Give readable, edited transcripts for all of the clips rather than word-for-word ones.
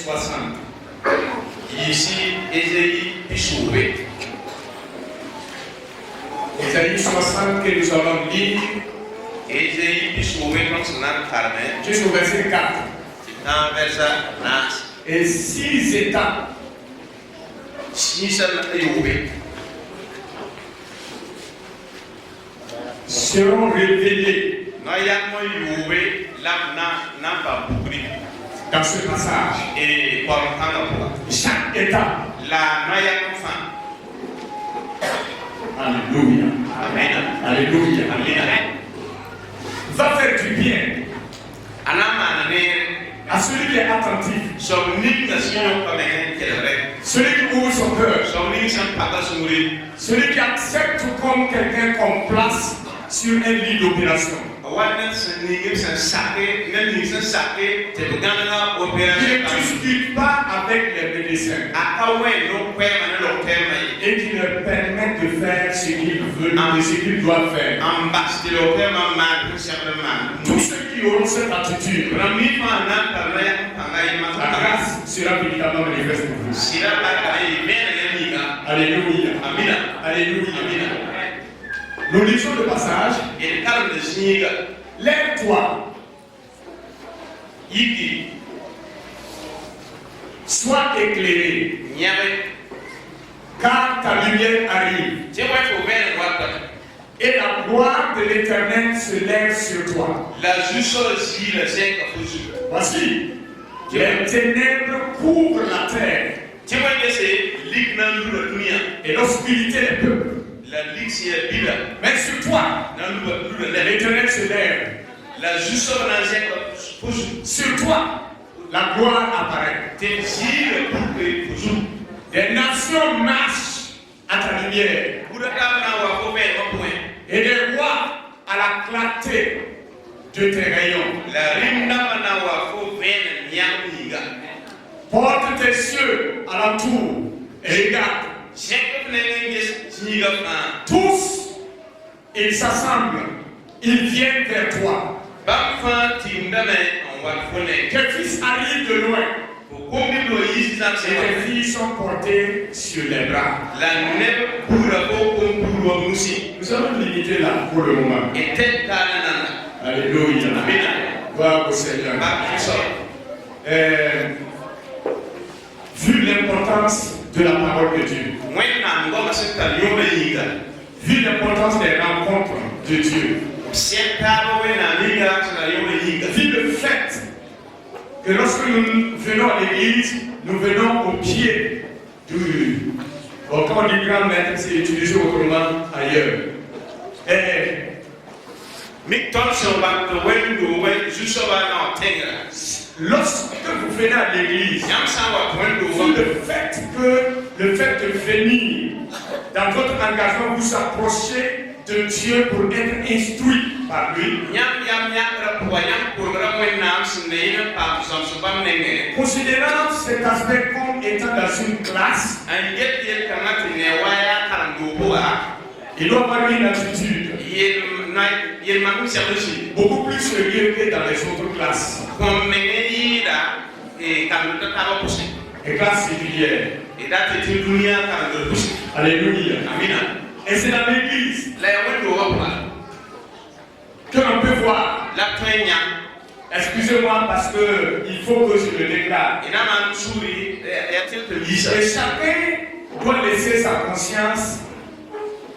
60. Ici, Ésaïe Pichoué. Ésaïe 60 que nous allons lire. Ésaïe Pichoué, comme son nom Carmen. Jusqu'au verset 4. Dans verset 9. Et 6 étapes seront révélées dans ce passage. Et chaque étape, alléluia, amen, alléluia, amen, va faire du bien à celui qui est attentif, celui qui ouvre son cœur, celui qui accepte comme quelqu'un qu'on place sur un lit d'opération. Qui ne discute pas avec les médecins et qui leur permet de faire ce qu'ils veulent et ce qu'ils doivent faire. Tous ceux qui auront cette attitude, la grâce sera évidemment manifeste pour vous. Alléluia. Alléluia. Nous lisons le passage. Lève-toi. Sois éclairé. Car ta lumière arrive. Et la gloire de l'Éternel se lève sur toi. Voici, les ténèbres couvrent la terre. Et l'obscurité des peuples. Mais sur toi, l'Éternel se lève. Sur toi, la gloire apparaît. Des nations marchent à ta lumière. Et des rois à la clarté de tes rayons. Porte tes cieux alentour et regarde. Tous, ils s'assemblent, ils viennent vers toi. Tes fils arrivent de loin. Et tes filles sont portées sur les bras. Nous allons limiter là pour le moment. Alléluia. Gloire au Seigneur. Vu l'importance de la parole de Dieu, vu l'importance des rencontres de Dieu, vu le fait que lorsque nous venons à l'église, nous venons au pied du... Bon, quand on dit grand maître, c'est utilisé autrement ailleurs. Lorsque vous venez à l'église, le fait de venir dans votre engagement, vous approchez de Dieu pour être instruit par lui. Considérant cet aspect comme étant dans une classe, il doit avoir une attitude beaucoup plus sérieuse que dans les autres classes. Et classe régulière. Alléluia. Et c'est dans l'église que l'on peut voir. Excusez-moi parce qu'il faut que je le déclare. Et chacun doit laisser sa conscience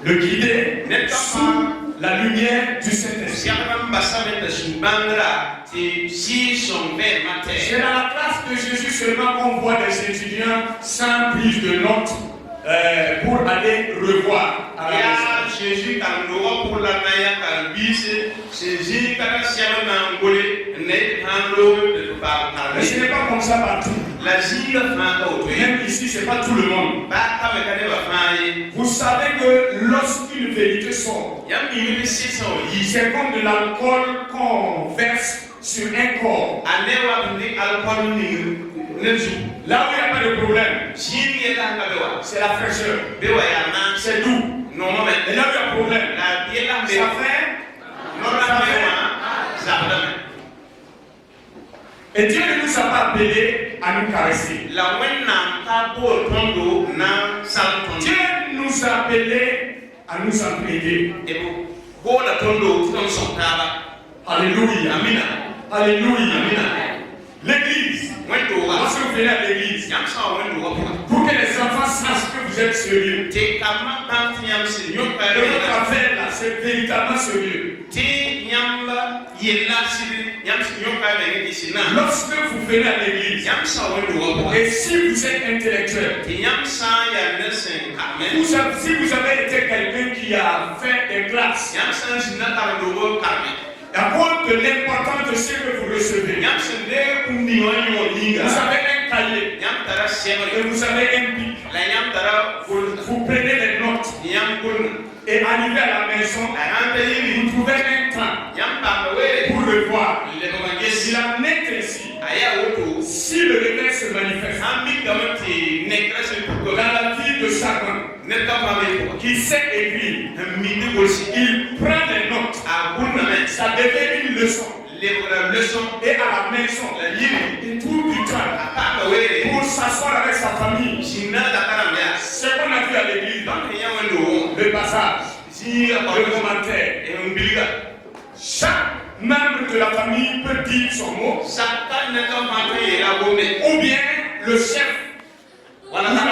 le guider sous la lumière du Saint-Esprit. C'est dans la classe de Jésus seulement qu'on voit des étudiants sans prise de notes pour aller revoir à la maison. Mais ce n'est pas comme ça partout. Même ici, ce n'est pas tout le monde. Vous savez que lorsqu'une vérité sort, c'est comme de l'alcool qu'on verse sur un corps. Là où il n'y a pas de problème, c'est la fraîcheur. C'est doux. Et là où il y a un problème, ça fait. Et Dieu ne nous a pas appelés à nous caresser. Dieu nous a appelés à nous entraider. Alléluia. Alléluia. L'église. Lorsque vous venez à l'église, pour que les enfants sachent que vous êtes sérieux. Votre affaire là, c'est véritablement sérieux. Lorsque vous venez à l'église, et si vous êtes intellectuel, si vous avez été quelqu'un qui a fait des classes, à cause de l'importance de ce que vous recevez, vous avez un cahier et vous avez un bic. Vous prenez les notes et arrivez à la maison, vous trouvez un temps pour le voir. Il en est ainsi. Si le réveil se manifeste dans la vie de chacun qui sait écrire, il prend les notes, ça devient une leçon. Et à la maison, il trouve du temps pour s'asseoir avec sa famille. Ce qu'on a vu à l'église, le passage, le commentaire. Chaque membre de la famille peut dire son mot. Ou bien le chef, la maman,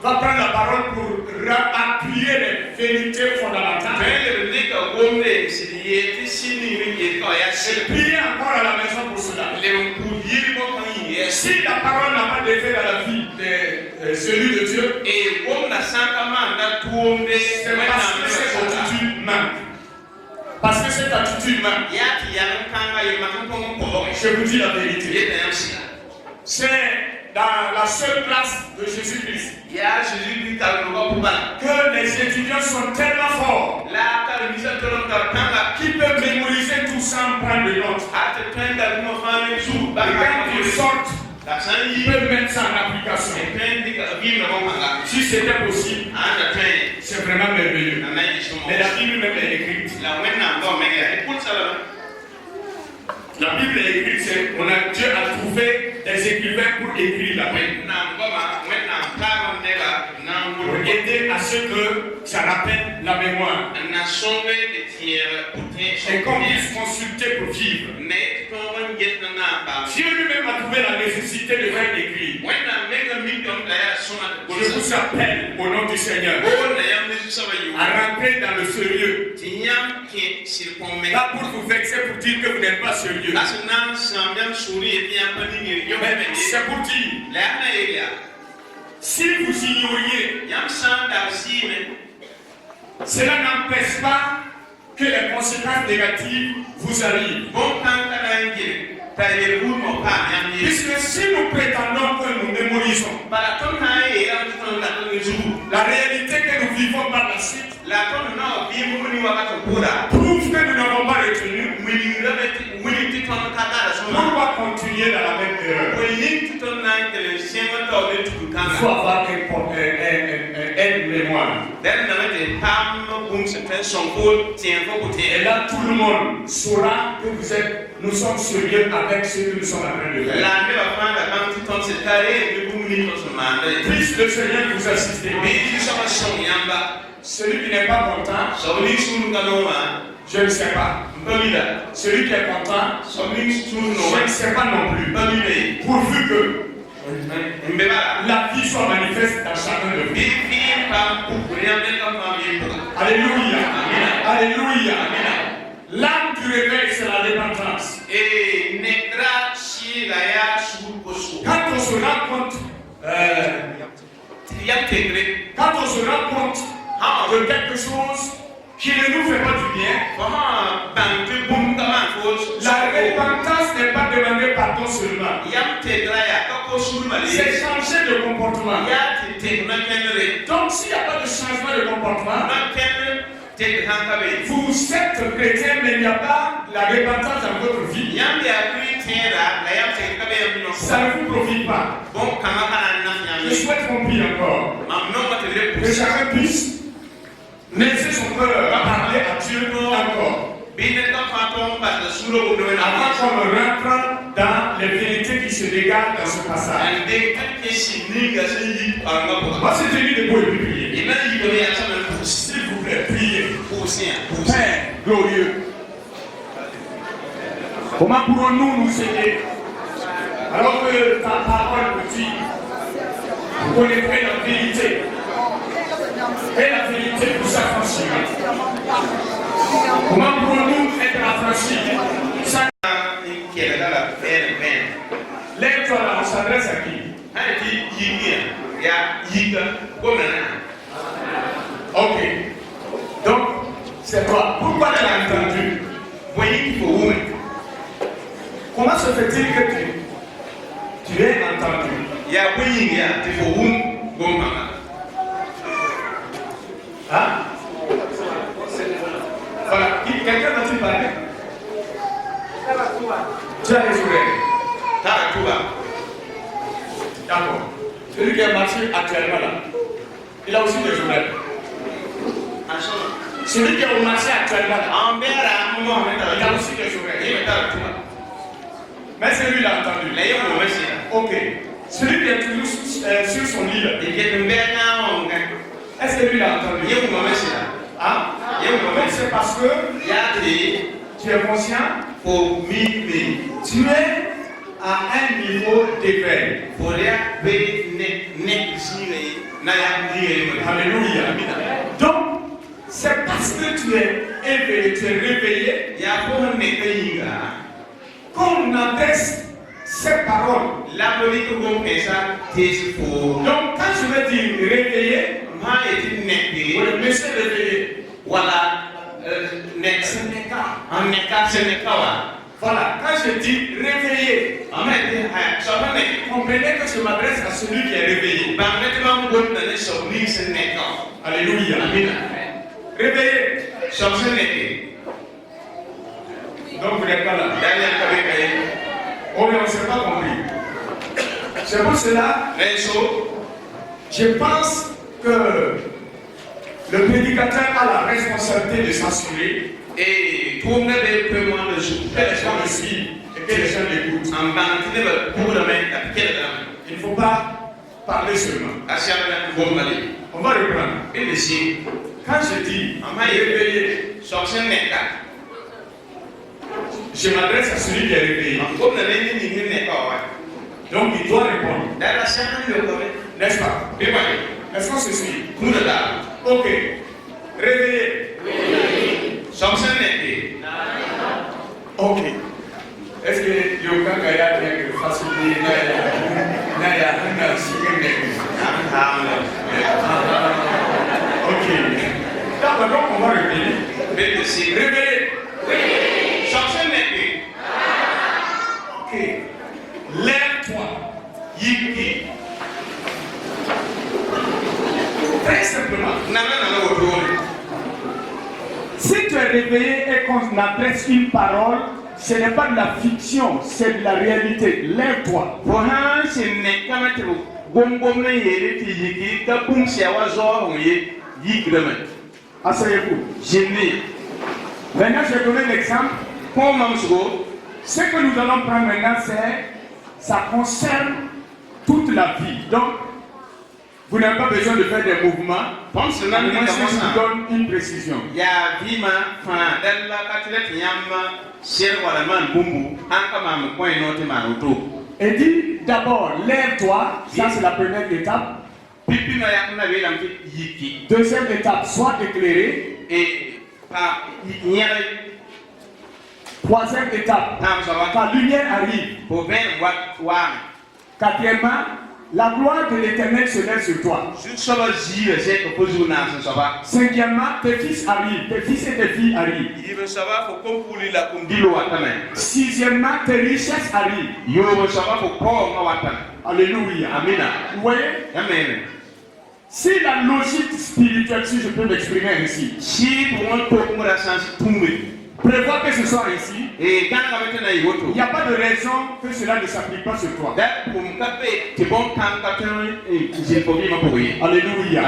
va prendre la parole pour appuyer les vérités fondamentales. Et prier encore à la maison pour cela. Si la parole n'a pas d'effet dans la vie de celui de Dieu, c'est parce que cette attitude manque. Parce que cette attitude manque. Je vous dis la vérité. C'est dans la seule classe de Jésus-Christ que les étudiants sont tellement forts qu'ils peuvent mémoriser tout sans prendre de notes. Et quand ils sortent, ils peuvent mettre ça en application. Si c'était possible, c'est vraiment merveilleux. Mais la Bible même est écrite. La Bible est écrite, Dieu a trouvé des écrivains pour écrire la Bible. Pour aider à ce que ça rappelle la mémoire. Et qu'on puisse consulter pour vivre. Dieu lui-même a trouvé la nécessité de faire écrire. Je vous appelle au nom du Seigneur à rentrer dans le sérieux. Pas pour vous vexer, pour dire que vous n'êtes pas sérieux. C'est pour dire, si vous ignoriez, cela n'empêche pas que les conséquences négatives vous arrivent. Puisque si nous prétendons que nous mémorisons, la réalité que nous vivons par la suite prouve que nous n'avons pas retenu. Pourquoi continuer dans la même erreur? Il faut avoir une mémoire. Et là, tout le monde saura que nous sommes sérieux avec ce que nous sommes en train de faire. Puisse le Seigneur vous assister. Celui qui n'est pas content, je ne sais pas. Celui qui est content, je ne sais pas non plus. Pourvu que la vie soit manifeste dans chacun de vous. Alléluia. Alléluia. L'âme du réveil, c'est la repentance. Quand on se rend compte, de quelque chose qui ne nous fait pas du bien, la repentance n'est pas demander pardon seulement. C'est changer de comportement. Donc s'il n'y a pas de changement de comportement, vous êtes chrétien mais il n'y a pas la repentance dans votre vie, ça ne vous profite pas. Je souhaite compris encore que chacun puisse laisser son cœur parler à Dieu encore. Avant qu'on rentre dans les vérités qui se dégagent dans ce passage. Moi, c'est tenu debout et puis prier. S'il vous plaît, priez. Père glorieux, comment pourrons-nous nous aider alors que ta parole nous dit vous connaîtrez la vérité et la vérité vous affranchira. Comment pourrons-nous être affranchis? L'aide-toi là, on s'adresse à qui? Ok. Donc, c'est toi. Pourquoi tu as entendu? Comment se fait-il que tu aies entendu? Hein? Voilà. Quelqu'un va-t-il parler? Tu as les oreilles. D'accord. Celui qui a marché actuellement là, il a aussi des oreilles. Celui qui a marché actuellement là, il a aussi des oreilles. Mais celui là a entendu. Ok. Celui qui est toujours sur son lit là, est-ce que lui l'a entendu? Hein? Donc c'est parce que tu es conscient, tu es à un niveau d'éveil. Alléluia. Donc, c'est parce que tu es éveillé, tu es réveillé, qu'on adresse ces paroles. Donc, quand je veux dire réveillé, le monsieur réveillé, voilà, ce n'est qu'à. Voilà, quand je dis réveillé, comprenez que je m'adresse à celui qui est réveillé. Alléluia. Réveillé. Donc vous n'êtes pas là. Oh, mais on ne s'est pas compris. C'est pour cela, je pense que le prédicateur a la responsabilité de s'assurer et que les gens le suivent et que les gens l'écoutent. Il ne faut pas parler seulement. On va reprendre. Quand je dis réveillé, je m'adresse à celui qui est réveillé. Donc il doit répondre. N'est-ce pas? Est-ce qu'on se suit? Ok. Réveillé. Ok. Est-ce que Yoka Kaya est facile? Ok. D'accord, donc on va réveiller. Réveillé. Ok. Lève-toi. Yiki. Très simplement. Si tu es réveillé et qu'on adresse une parole, ce n'est pas de la fiction, c'est de la réalité. Lève-toi. Asseyez-vous. Maintenant, je vais donner l'exemple. Ce que nous allons prendre maintenant, ça concerne toute la vie. Donc, vous n'avez pas besoin de faire des mouvements. Moi, je vous donne une précision. Et dit d'abord, lève-toi. Ça, c'est la première étape. Deuxième étape, sois éclairé. Troisième étape, ta lumière arrive. Quatrièmement, la gloire de l'Éternel se lève sur toi. Cinquièmement, tes fils arrivent, tes fils et tes filles arrivent. Sixièmement, tes richesses arrivent. Alléluia. Amen. Vous voyez? Amen. Si la logique spirituelle, si je peux m'exprimer ainsi, prévoit que ce soit ainsi, il n'y a pas de raison que cela ne s'applique pas sur toi. Alléluia.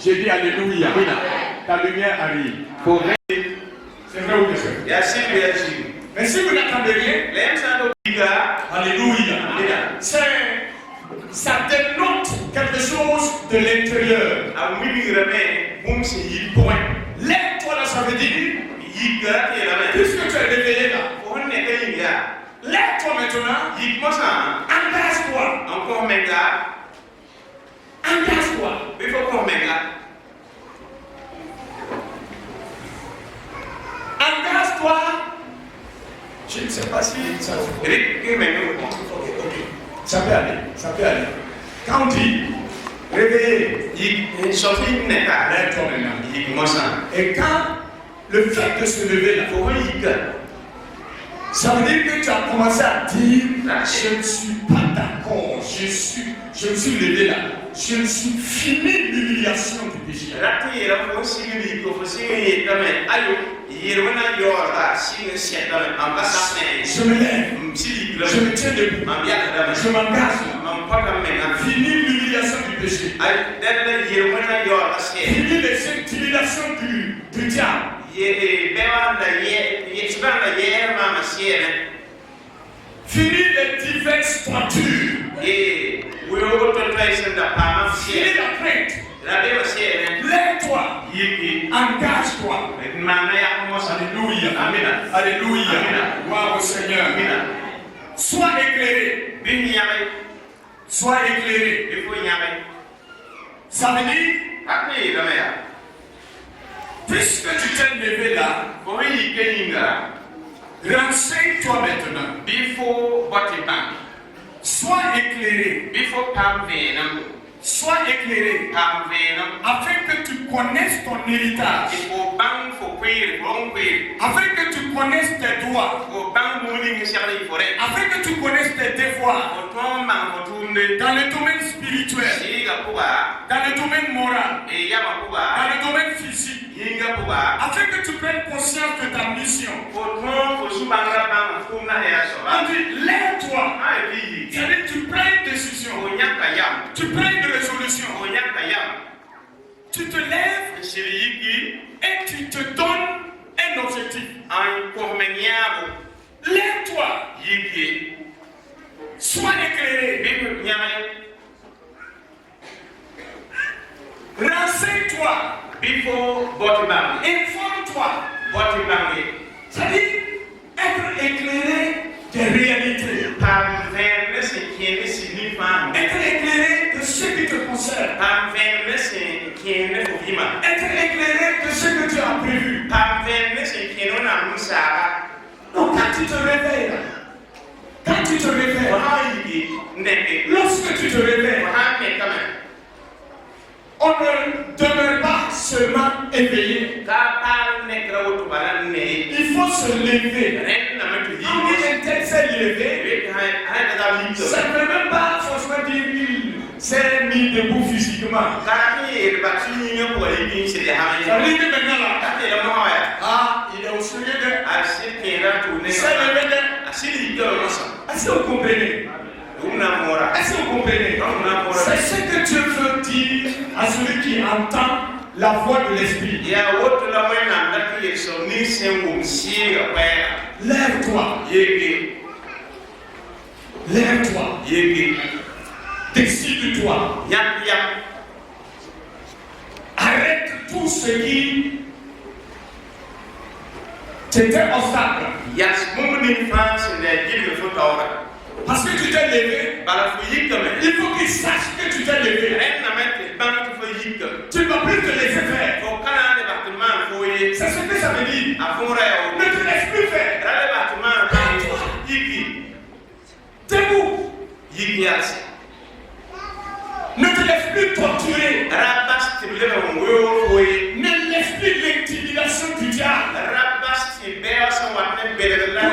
J'ai dit Alléluia. Ta lumière arrive. C'est vrai ou pas? Mais si vous n'attendez rien, alléluia, ça dénote quelque chose de l'intérieur. Lève-toi là, ça veut dire, puisque tu es réveillé là, lève-toi maintenant, engage-toi. Engage-toi. Je ne sais pas si ça se fait. Ça peut aller. Quand on dit réveiller, lève-toi maintenant. Et quand le fait de se lever là, ça veut dire que tu as commencé à dire je ne suis pas d'accord, je me suis levé là, je me suis fini l'humiliation du péché. Je me lève, je me tiens debout, je m'engage, fini l'humiliation du péché, fini les intimidations du diable. Fini les diverses tortures. Fini la crainte. Lève-toi. Engage-toi. Alléluia. Alléluia. Gloire au Seigneur. Sois éclairé. Sois éclairé. Ça veut dire, puisque tu t'es levé là, renseigne-toi maintenant. Sois éclairé. Sois éclairé. Afin que tu connaisses ton héritage. Afin que tu connaisses tes droits. Afin que tu connaisses tes devoirs. Dans le domaine spirituel. Dans le domaine moral. Dans le domaine physique. Afin que tu prennes conscience de ta mission. On dit, lève-toi. C'est-à-dire que tu prends une décision. Tu prends une résolution. Tu te lèves et tu te donnes un objectif. Lève-toi. Sois éclairé. Renseigne-toi. Informe-toi. C'est-à-dire être éclairé des réalités. Être éclairé de ce qui te concerne. Être éclairé de ce que tu as prévu. Donc quand tu te réveilles, lorsque tu te réveilles, on ne demeure pas seulement éveillé. Il faut se lever. Quand une tête s'est levée, ça ne veut même pas forcément dire qu'il s'est mis debout physiquement. Ça veut dire que maintenant là, il est au sérieux de s'est levé de. Est-ce que vous comprenez? Est-ce que vous comprenez? C'est ce que Dieu veut dire à celui qui entend la voix de l'Esprit. Lève-toi. Lève-toi. Décide-toi. Arrête tout ce qui t'était obstacle. Parce que tu t'es levé, il faut qu'il sache que tu t'es levé. Tu ne vas plus te laisser faire. C'est ce que ça veut dire. Ne te laisse plus faire. Debout. Ne te laisse plus torturer. Ne laisse plus l'intimidation du diable.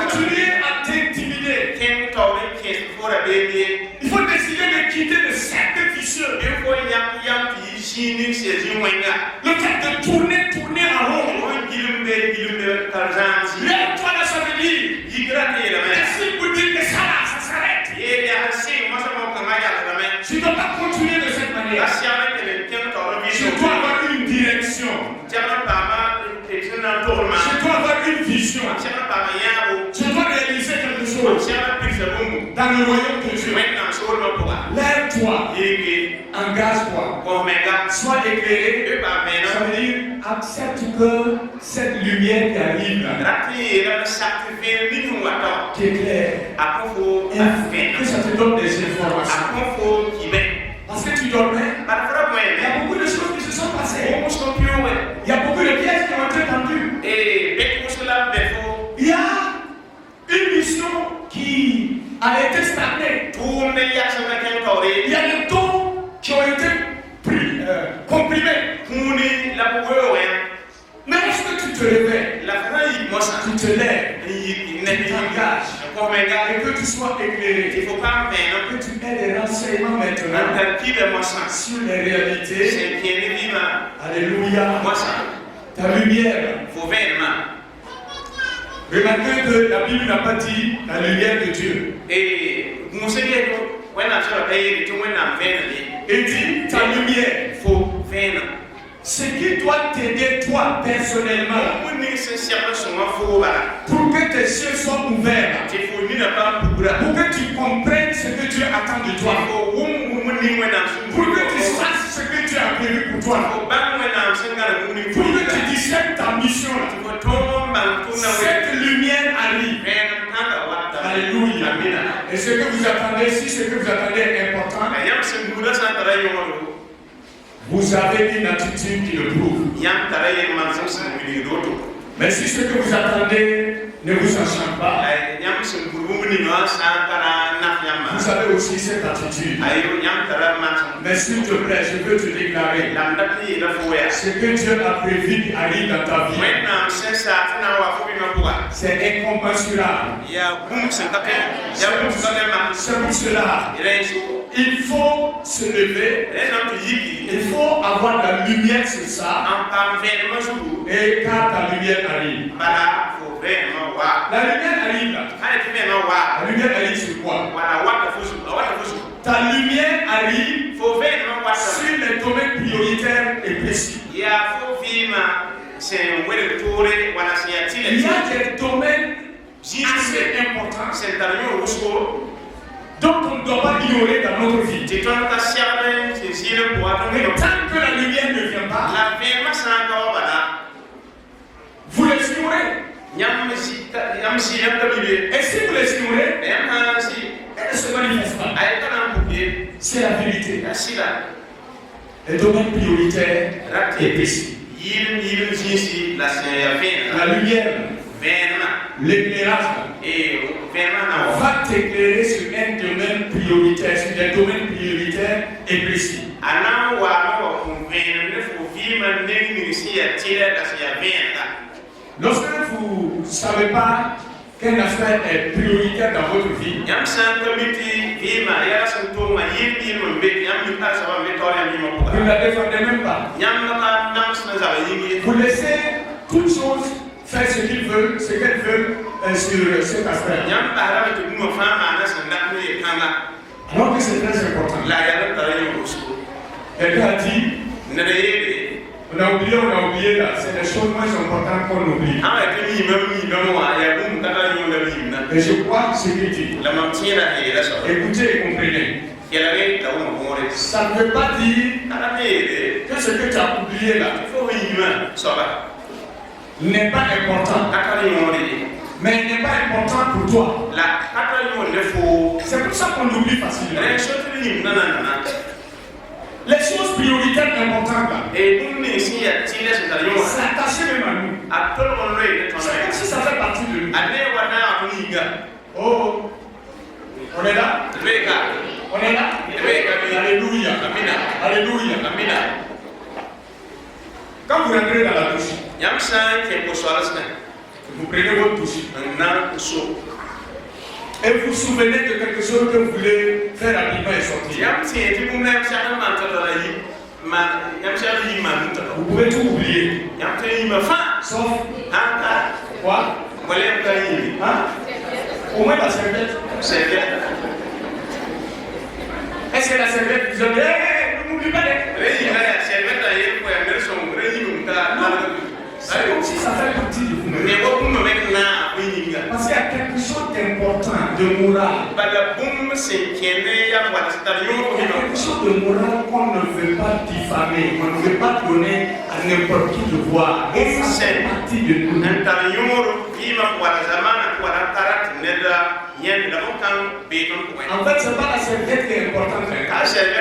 Continuez à t'intimider. Il faut décider de quitter le cercle vicieux. Le fait de tourner en rond. Lève-toi là, ça veut dire. Merci pour dire que ça là, ça s'arrête. Tu ne dois pas continuer de cette manière. Je dois avoir une direction. Je dois avoir une vision. Je dois choses dans le royaume de Dieu. Lève-toi, engage-toi, sois éclairé. Ça veut dire accepte que cette lumière qui arrive là, t'éclaire, que ça te donne des informations. Parce que tu dormais, il y a beaucoup de choses qui se sont passées. Il y a beaucoup de pièces qui ont été tendues. Il y a une mission qui a été stagnée. Il y a des tons qui ont été comprimés. Mais lorsque tu te réveilles, tu te lèves, tu t'engages, et que tu sois éclairé, que tu aies des renseignements maintenant sur les réalités. Alléluia. Ta lumière. Remarquez que la Bible n'a pas dit la lumière de Dieu. Il dit ta lumière. Ce qui doit t'aider toi personnellement pour que tes yeux soient ouverts, pour que tu comprennes ce que Dieu attend de toi, pour que tu saches ce que Dieu a prévu pour toi, pour que tu discernes ta mission là. Cette lumière arrive. Alléluia. Et ce que vous attendez, si ce que vous attendez est important, vous avez une attitude qui le prouve. Mais si ce que vous attendez ne vous enchante pas, vous avez aussi cette attitude. Mais s'il te plaît, je veux te déclarer ce que Dieu a prévu qui arrive dans ta vie. C'est incommensurable. C'est pour cela il faut se lever. Il faut avoir la lumière sur ça. Et quand ta lumière arrive, la lumière arrive là. La lumière arrive sur quoi? Ta lumière arrive sur les domaines prioritaires et précis. Il y a des domaines assez importants dont on ne doit pas ignorer dans notre vie. Mais tant que la lumière ne vient pas, vous les ignorez. Et si vous les ignorez, elle ne se manifeste pas. C'est la vérité. Les domaines prioritaires et précis. La lumière, l'éclairage va t'éclairer sur un domaine prioritaire, sur des domaines prioritaires et précis. Lorsque vous ne savez pas quel aspect est prioritaire dans votre vie, vous ne la défendez même pas. Vous laissez toutes choses faire ce qu'ils veulent, ce qu'elles veulent sur cet aspect. Alors que c'est très important. Quelqu'un a dit, on a oublié là, c'est des choses moins importantes qu'on oublie. Et je crois ce qu'il dit. Écoutez et comprenez. Ça ne veut pas dire que ce que tu as oublié là n'est pas important. Mais il n'est pas important pour toi. C'est pour ça qu'on oublie facilement. Les choses prioritaires importantes là, s'attacher même à nous. C'est comme si ça fait partie de nous. Oh, on est là? On est là? Alléluia. Alléluia. Quand vous rentrez dans la douche, vous prenez votre douche. Et vous vous souvenez de quelque chose que vous voulez faire rapidement et sortir. Vous pouvez tout oublier. Sauf quoi? Au moins la serviette. Est-ce que la serviette vous a dit ne m'oublie pas c'est comme si ça fait partie de vous. Parce qu'il y a quelque chose d'important, de moral. Il y a quelque chose de moral qu'on ne veut pas diffamer, qu'on ne veut pas donner à n'importe qui de voir. Et ça fait partie de nous. En fait, ce n'est pas la serviette qui est importante. C'est la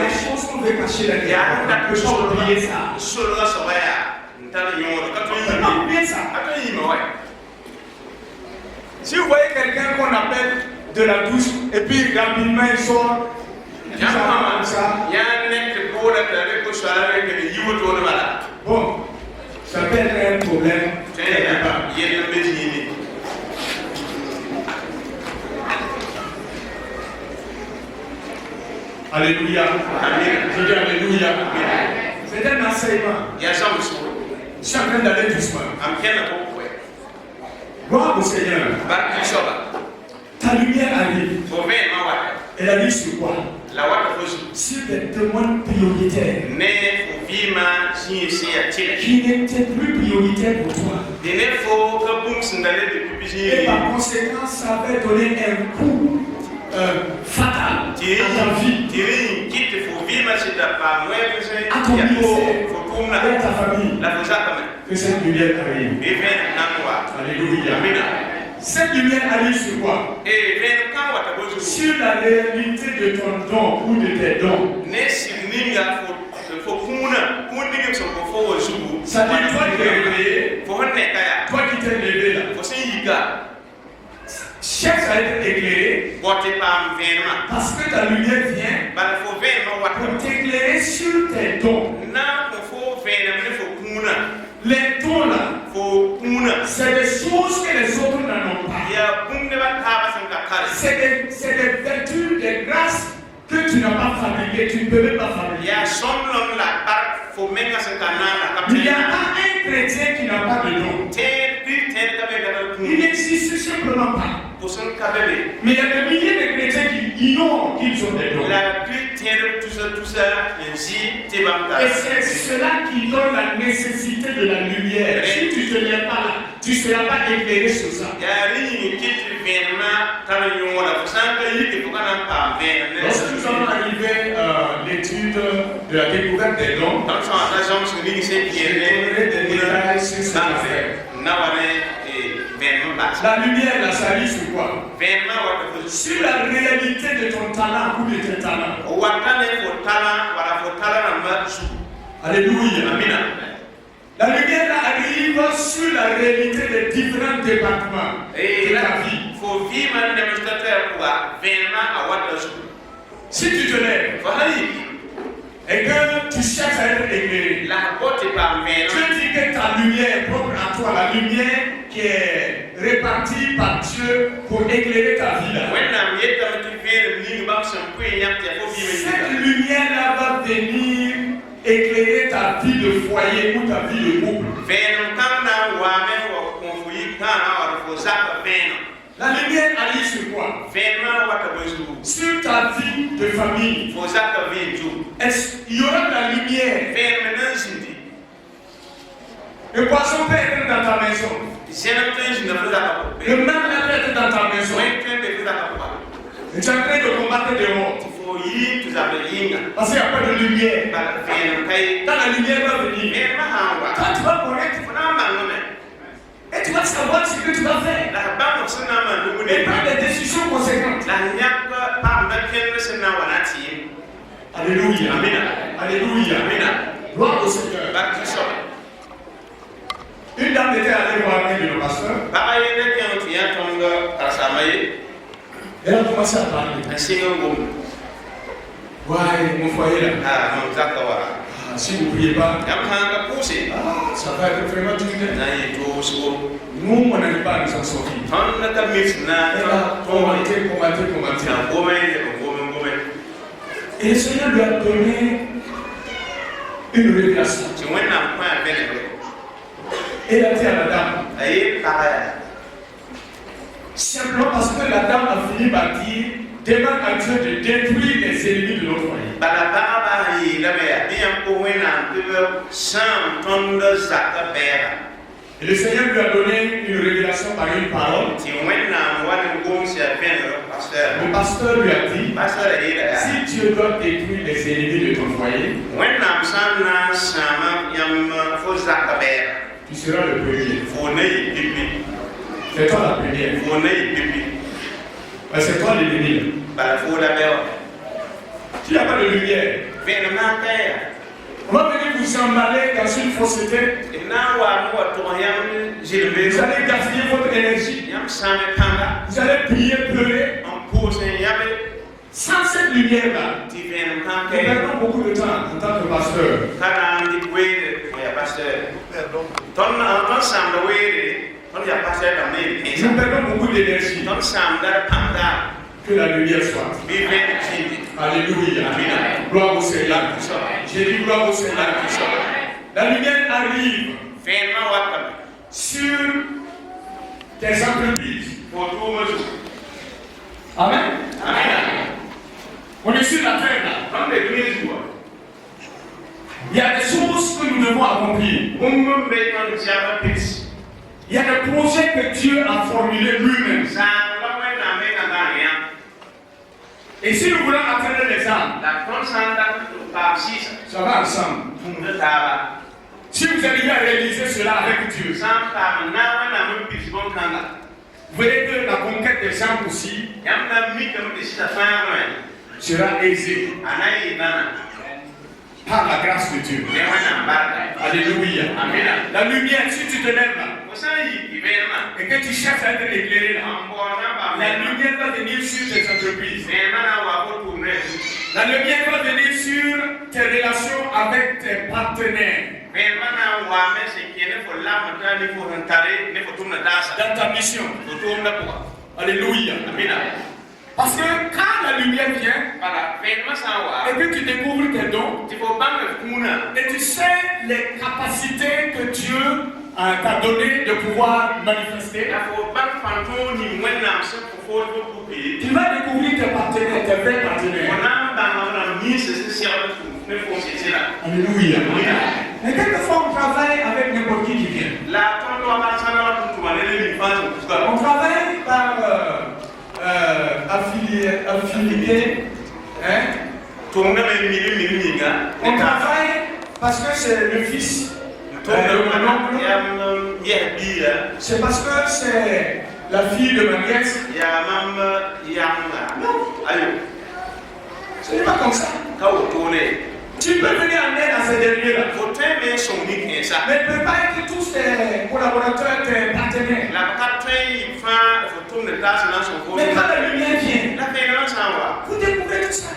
chose qu'on veut cacher derrière. On ne peut pas oublier ça. On ne peut pas oublier ça. Si vous voyez quelqu'un qu'on appelle de la douche et puis rapidement il sort, comme ça. Bon, ça peut être un problème. Alléluia. Amen. Je dis Alléluia. C'est un enseignement. Je suis en train d'aller doucement. Gloire au Seigneur. Ta lumière arrive. Elle arrive sur quoi? Sur des demandes prioritaires qui n'étaient plus prioritaires pour toi. Et par conséquent, ça va donner un coup fatal à ta vie, à ton ministère, à ta famille. Que cette lumière arrive. Alléluia. Cette lumière arrive sur quoi? Sur la réalité de ton don ou de tes dons. Ça dit toi qui es réveillé, toi qui t'es levé là. Cherche à être éclairé parce que ta lumière vient pour t'éclairer sur tes dons. Les dons là, c'est des choses que les autres n'en ont pas. C'est des vertus, des grâces que tu n'as pas fabriquées, tu ne peux même pas fabriquer. Il n'y a pas un chrétien qui n'a pas de don. Il n'existe simplement pas. Mais il y a des milliers de chrétiens qui ignorent qu'ils ont des dons. Et c'est cela qui donne la nécessité de la lumière. Si tu ne te lèves pas là, tu ne seras pas éclairé sur ça. Lorsque nous allons arriver à l'étude de la découverte des dons, je donnerai des détails sur ce qu'on fait. La lumière, là, ça arrive sur quoi? Sur la réalité de ton talent ou de tes talents. Alléluia. La lumière là, arrive sur la réalité des différents départements de ta vie. Si tu te lèves et que tu cherches à être éclairé, tu dis que ta lumière propre à toi, la lumière qui est répartie par Dieu pour éclairer ta vie là. Cette lumière là va venir éclairer ta vie de foyer ou ta vie de couple. La lumière arrive sur quoi? Sur ta vie de famille. Il y aura de la lumière. Le poisson peut être dans ta maison. Le mal peut être dans ta maison. Et tu es en train de combattre dehors. Parce qu'il n'y a pas de lumière. Quand la lumière va venir, quand tu vas connaître, et tu vas savoir ce que tu vas faire. Et prendre des décisions conséquentes. Alléluia. Alléluia. Gloire au Seigneur. Une dame était allée voir un de nos pasteurs. Elle a commencé à parler. Ouais, mon foyer là. Si vous ne priez pas, ça va être vraiment difficile. Nous, on n'arrive pas à nous en sortir. Elle a commenté. Et le Seigneur lui a donné une révélation. Et elle a dit à la dame, simplement parce que la dame a fini par dire, demande à Dieu de détruire les ennemis de notre foyer. Et le Seigneur lui a donné une révélation par une parole. Le pasteur lui a dit, si Dieu doit détruire les ennemis de ton foyer, tu seras le premier. C'est toi la première. C'est toi l'ennemi. Tu n'as pas de lumière. On va venir vous emballer dans une fausseté. Vous allez gaspiller votre énergie. Vous allez prier, pleurer. Sans cette lumière-là, nous perdons beaucoup de temps en tant que pasteur. Nous perdons beaucoup d'énergie. Que la lumière soit. Alléluia. Gloire au Seigneur. J'ai dit gloire au Seigneur. La lumière arrive sur tes entreprises. Amen. On est sur la terre là. Il y a des choses que nous devons accomplir. Il y a des projets que Dieu a formulés lui-même. Et si nous voulons atteindre les âmes, ça va ensemble. Si vous arrivez à réaliser cela avec Dieu, vous verrez que la conquête des âmes aussi sera aisée par la grâce de Dieu. Alléluia. La lumière, si tu te lèves là et que tu cherches à être éclairé là, la lumière va venir sur tes entreprises. La lumière va venir sur tes relations avec tes partenaires. Dans ta mission. Alléluia. Parce que quand la lumière vient, et que tu découvres tes dons, et tu sais les capacités que Dieu t'a donné de pouvoir manifester, tu vas découvrir tes partenaires, tes vrais partenaires. Alléluia. Mais quelquefois on travaille avec n'importe qui vient. On travaille par affilié. Hein? On travaille parce que c'est le fils de mon oncle. C'est parce que c'est la fille de ma nièce. Non. Ce n'est pas comme ça. Tu peux venir en aide à ces derniers-là. Mais ne peut pas être tous tes collaborateurs, tes partenaires. Mais quand la lumière vient, vous découvrez tout ça.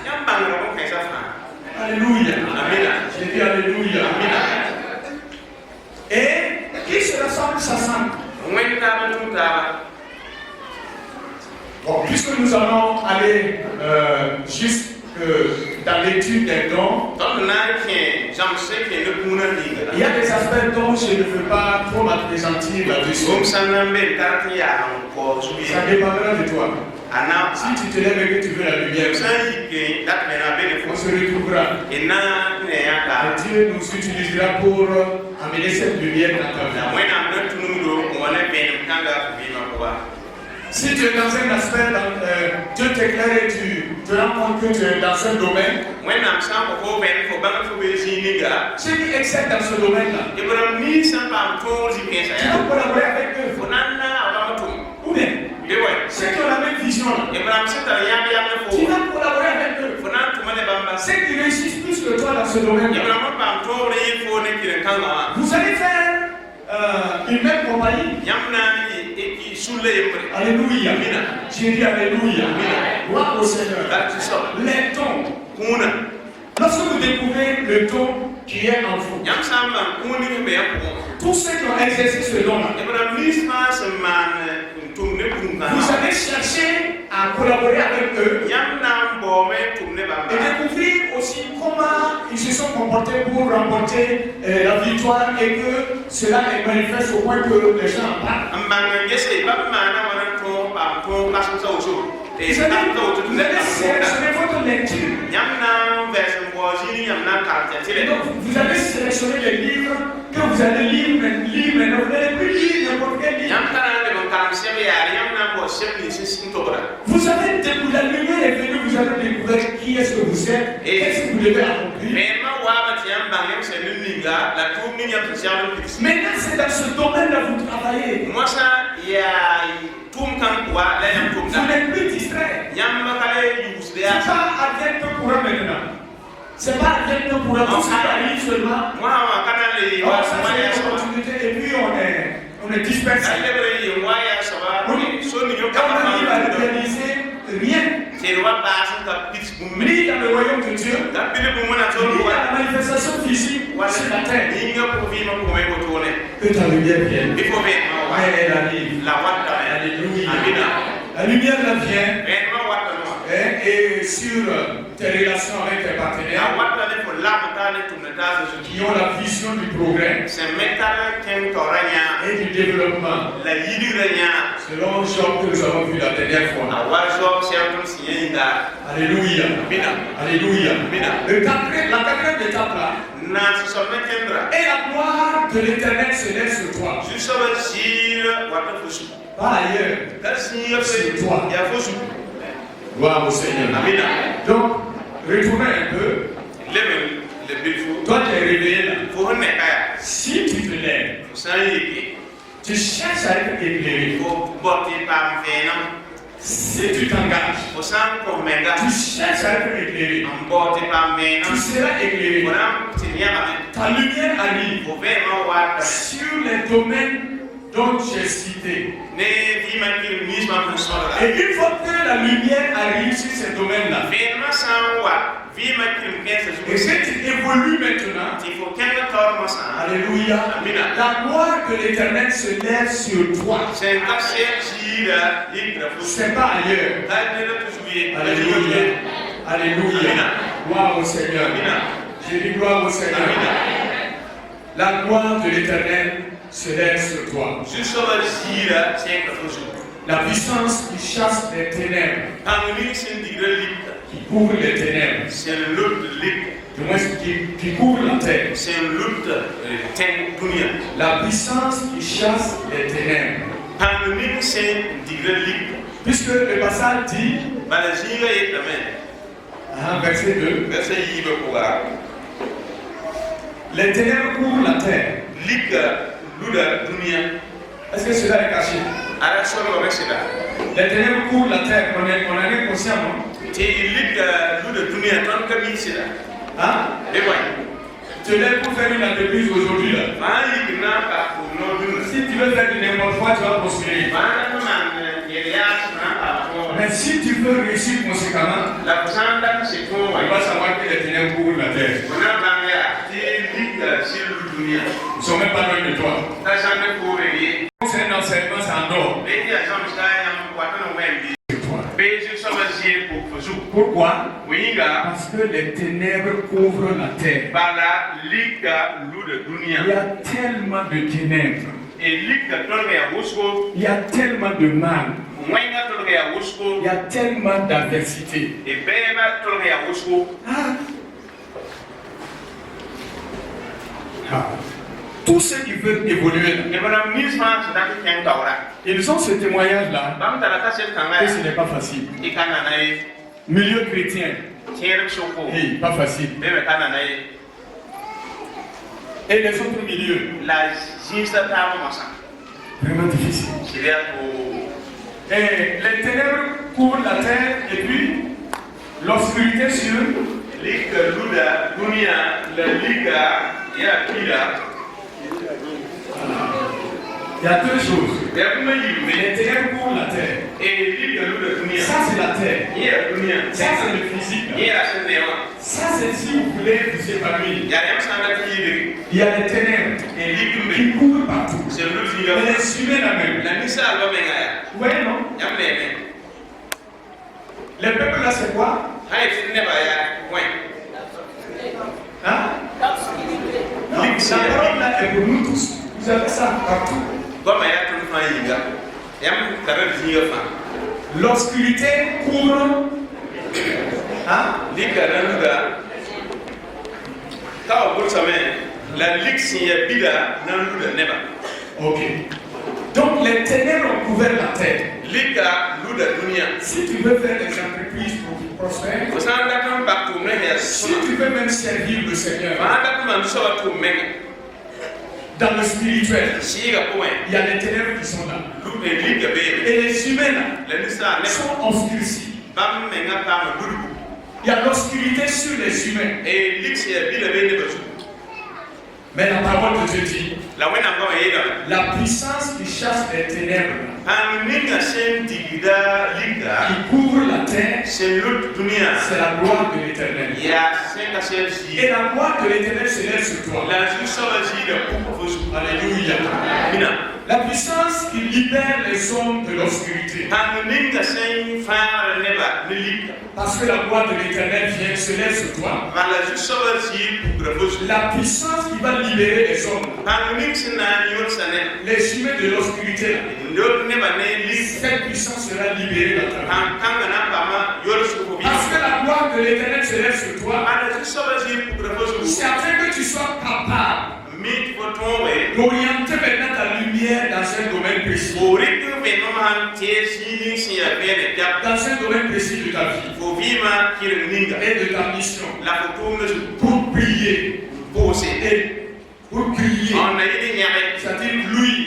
Alléluia. J'ai dit Alléluia. Et qui se rassemble, s'assemble. Bon, puisque nous allons aller juste dans l'étude des dons, il y a des aspects dont je ne veux pas trop m'appesantir là-dessus. Ça dépendra de toi. Si tu te lèves et que tu veux la lumière, on se retrouvera. Et Dieu nous utilisera pour amener cette lumière dans ta vie. Si tu es dans un aspect, Dieu t'éclaire et tu te rends compte que tu es dans un domaine, ceux qui excellent dans ce domaine-là, tu vas collaborer avec eux. Ou bien, ceux qui ont la même vision-là, tu vas collaborer avec eux. Ceux qui réussissent plus que toi dans ce domaine-là, vous allez faire une même compagnie. Alléluia. J'ai dit Alléluia. Gloire au Seigneur. Les dons. Lorsque vous découvrez le don qui est en vous, tous ceux qui ont exercé ce don-là, vous allez chercher à collaborer avec eux et découvrir aussi comment ils se sont comportés pour remporter la victoire et que cela est manifeste au point que les gens en parlent. Vous avez sélectionné votre lecture. Donc, vous avez sélectionné les livres que vous allez lire maintenant. Vous n'allez plus lire n'importe quel livre. Vous avez découvert, la lumière est venue, vous avez découvert qui est-ce que vous êtes, qu'est-ce que vous devez accomplir. Maintenant, c'est dans ce domaine-là que vous travaillez. Vous n'êtes plus distrait. C'est pas avec le courant maintenant. C'est pas avec le courant. Tout ce qui arrive seulement. Ça c'est une opportunité et puis on est dispersé. On arrive à ne réaliser rien. Ni dans le royaume de Dieu, ni dans la manifestation physique sur la terre. Que ta lumière vienne. Elle arrive. Alléluia. La lumière vient. Et sur tes relations avec tes partenaires qui ont la vision du progrès et du développement, selon Job que nous avons vu la dernière fois. Alléluia. Alléluia. La quatrième étape là, et la gloire de l'Éternel se lève sur toi. Pas ailleurs, sur toi. Gloire au Seigneur. Donc, retournez un peu. Toi, tu es réveillé là. Si tu te lèves, tu cherches à être éclairé. Si tu t'engages, tu cherches à être éclairé. Tu seras éclairé. Ta lumière arrive sur les domaines dont j'ai cité. Et une fois que la lumière arrive sur ces domaines-là, et que tu évolues maintenant, alléluia, la gloire de l'Éternel se lève sur toi. C'est pas ailleurs. Alléluia. Alléluia. Gloire au Seigneur. J'ai dit gloire au Seigneur. La gloire de l'Éternel se lève sur toi. La puissance qui chasse les ténèbres, qui couvre les ténèbres, du moins qui couvre la terre. La puissance qui chasse les ténèbres. Puisque le passage dit, verset 2, les ténèbres couvrent la terre. Est-ce que cela est caché? Les ténèbres couvrent la terre, on en est conscient, non? Hein? Tu es là pour faire une entreprise aujourd'hui là. Si tu veux faire du n'importe quoi, tu vas prospérer. Mais si tu veux réussir conséquemment, tu vas savoir que les ténèbres couvrent la terre. Ils ne sont même pas loin de toi. C'est un enseignement, c'est en dehors. Pourquoi? Parce que les ténèbres couvrent la terre. Il y a tellement de ténèbres. Il y a tellement de mal. Il y a tellement d'adversité. Tous ceux qui veulent évoluer, ils ont ce témoignage-là que ce n'est pas facile. Milieu chrétien, pas facile. Et les autres milieux, vraiment difficile. Et les ténèbres couvrent la terre et puis l'obscurité sur il y a deux choses. Les ténèbres couvrent la terre. Ça c'est la terre. Ça c'est le physique. Ça c'est si vous voulez vous épanouir. Il y a les ténèbres qui couvrent partout. Mais les humains la même. Oui, non? Les peuples là c'est quoi? Hein? La parole là est pour nous tous. Vous avez ça partout. L'obscurité couvre. Hein? Ok. Donc les ténèbres ont couvert la terre. Si tu veux faire des entreprises pour prospérer, si tu veux même servir le Seigneur, dans le spirituel, il y a des ténèbres qui sont là. Et les humains là, sont obscurcis. Il y a l'obscurité sur les humains. Mais la parole de Dieu dit, la puissance qui chasse les ténèbres, qui couvre la terre, c'est la gloire de l'Éternel. Et la gloire de l'Éternel se lève sur toi. Alléluia. La puissance qui libère les hommes de l'obscurité. Parce que la gloire de l'Éternel vient se lève sur toi. La puissance qui va libérer les hommes. Les humains de l'obscurité. Cette puissance sera libérée dans ta vie. Parce que la gloire de l'Éternel se lève sur toi. C'est afin que tu sois capable d'orienter maintenant ta lumière dans un domaine précis. Dans un domaine précis de ta vie et de ta mission. Pour prier. Pour crier. C'est-à-dire louer.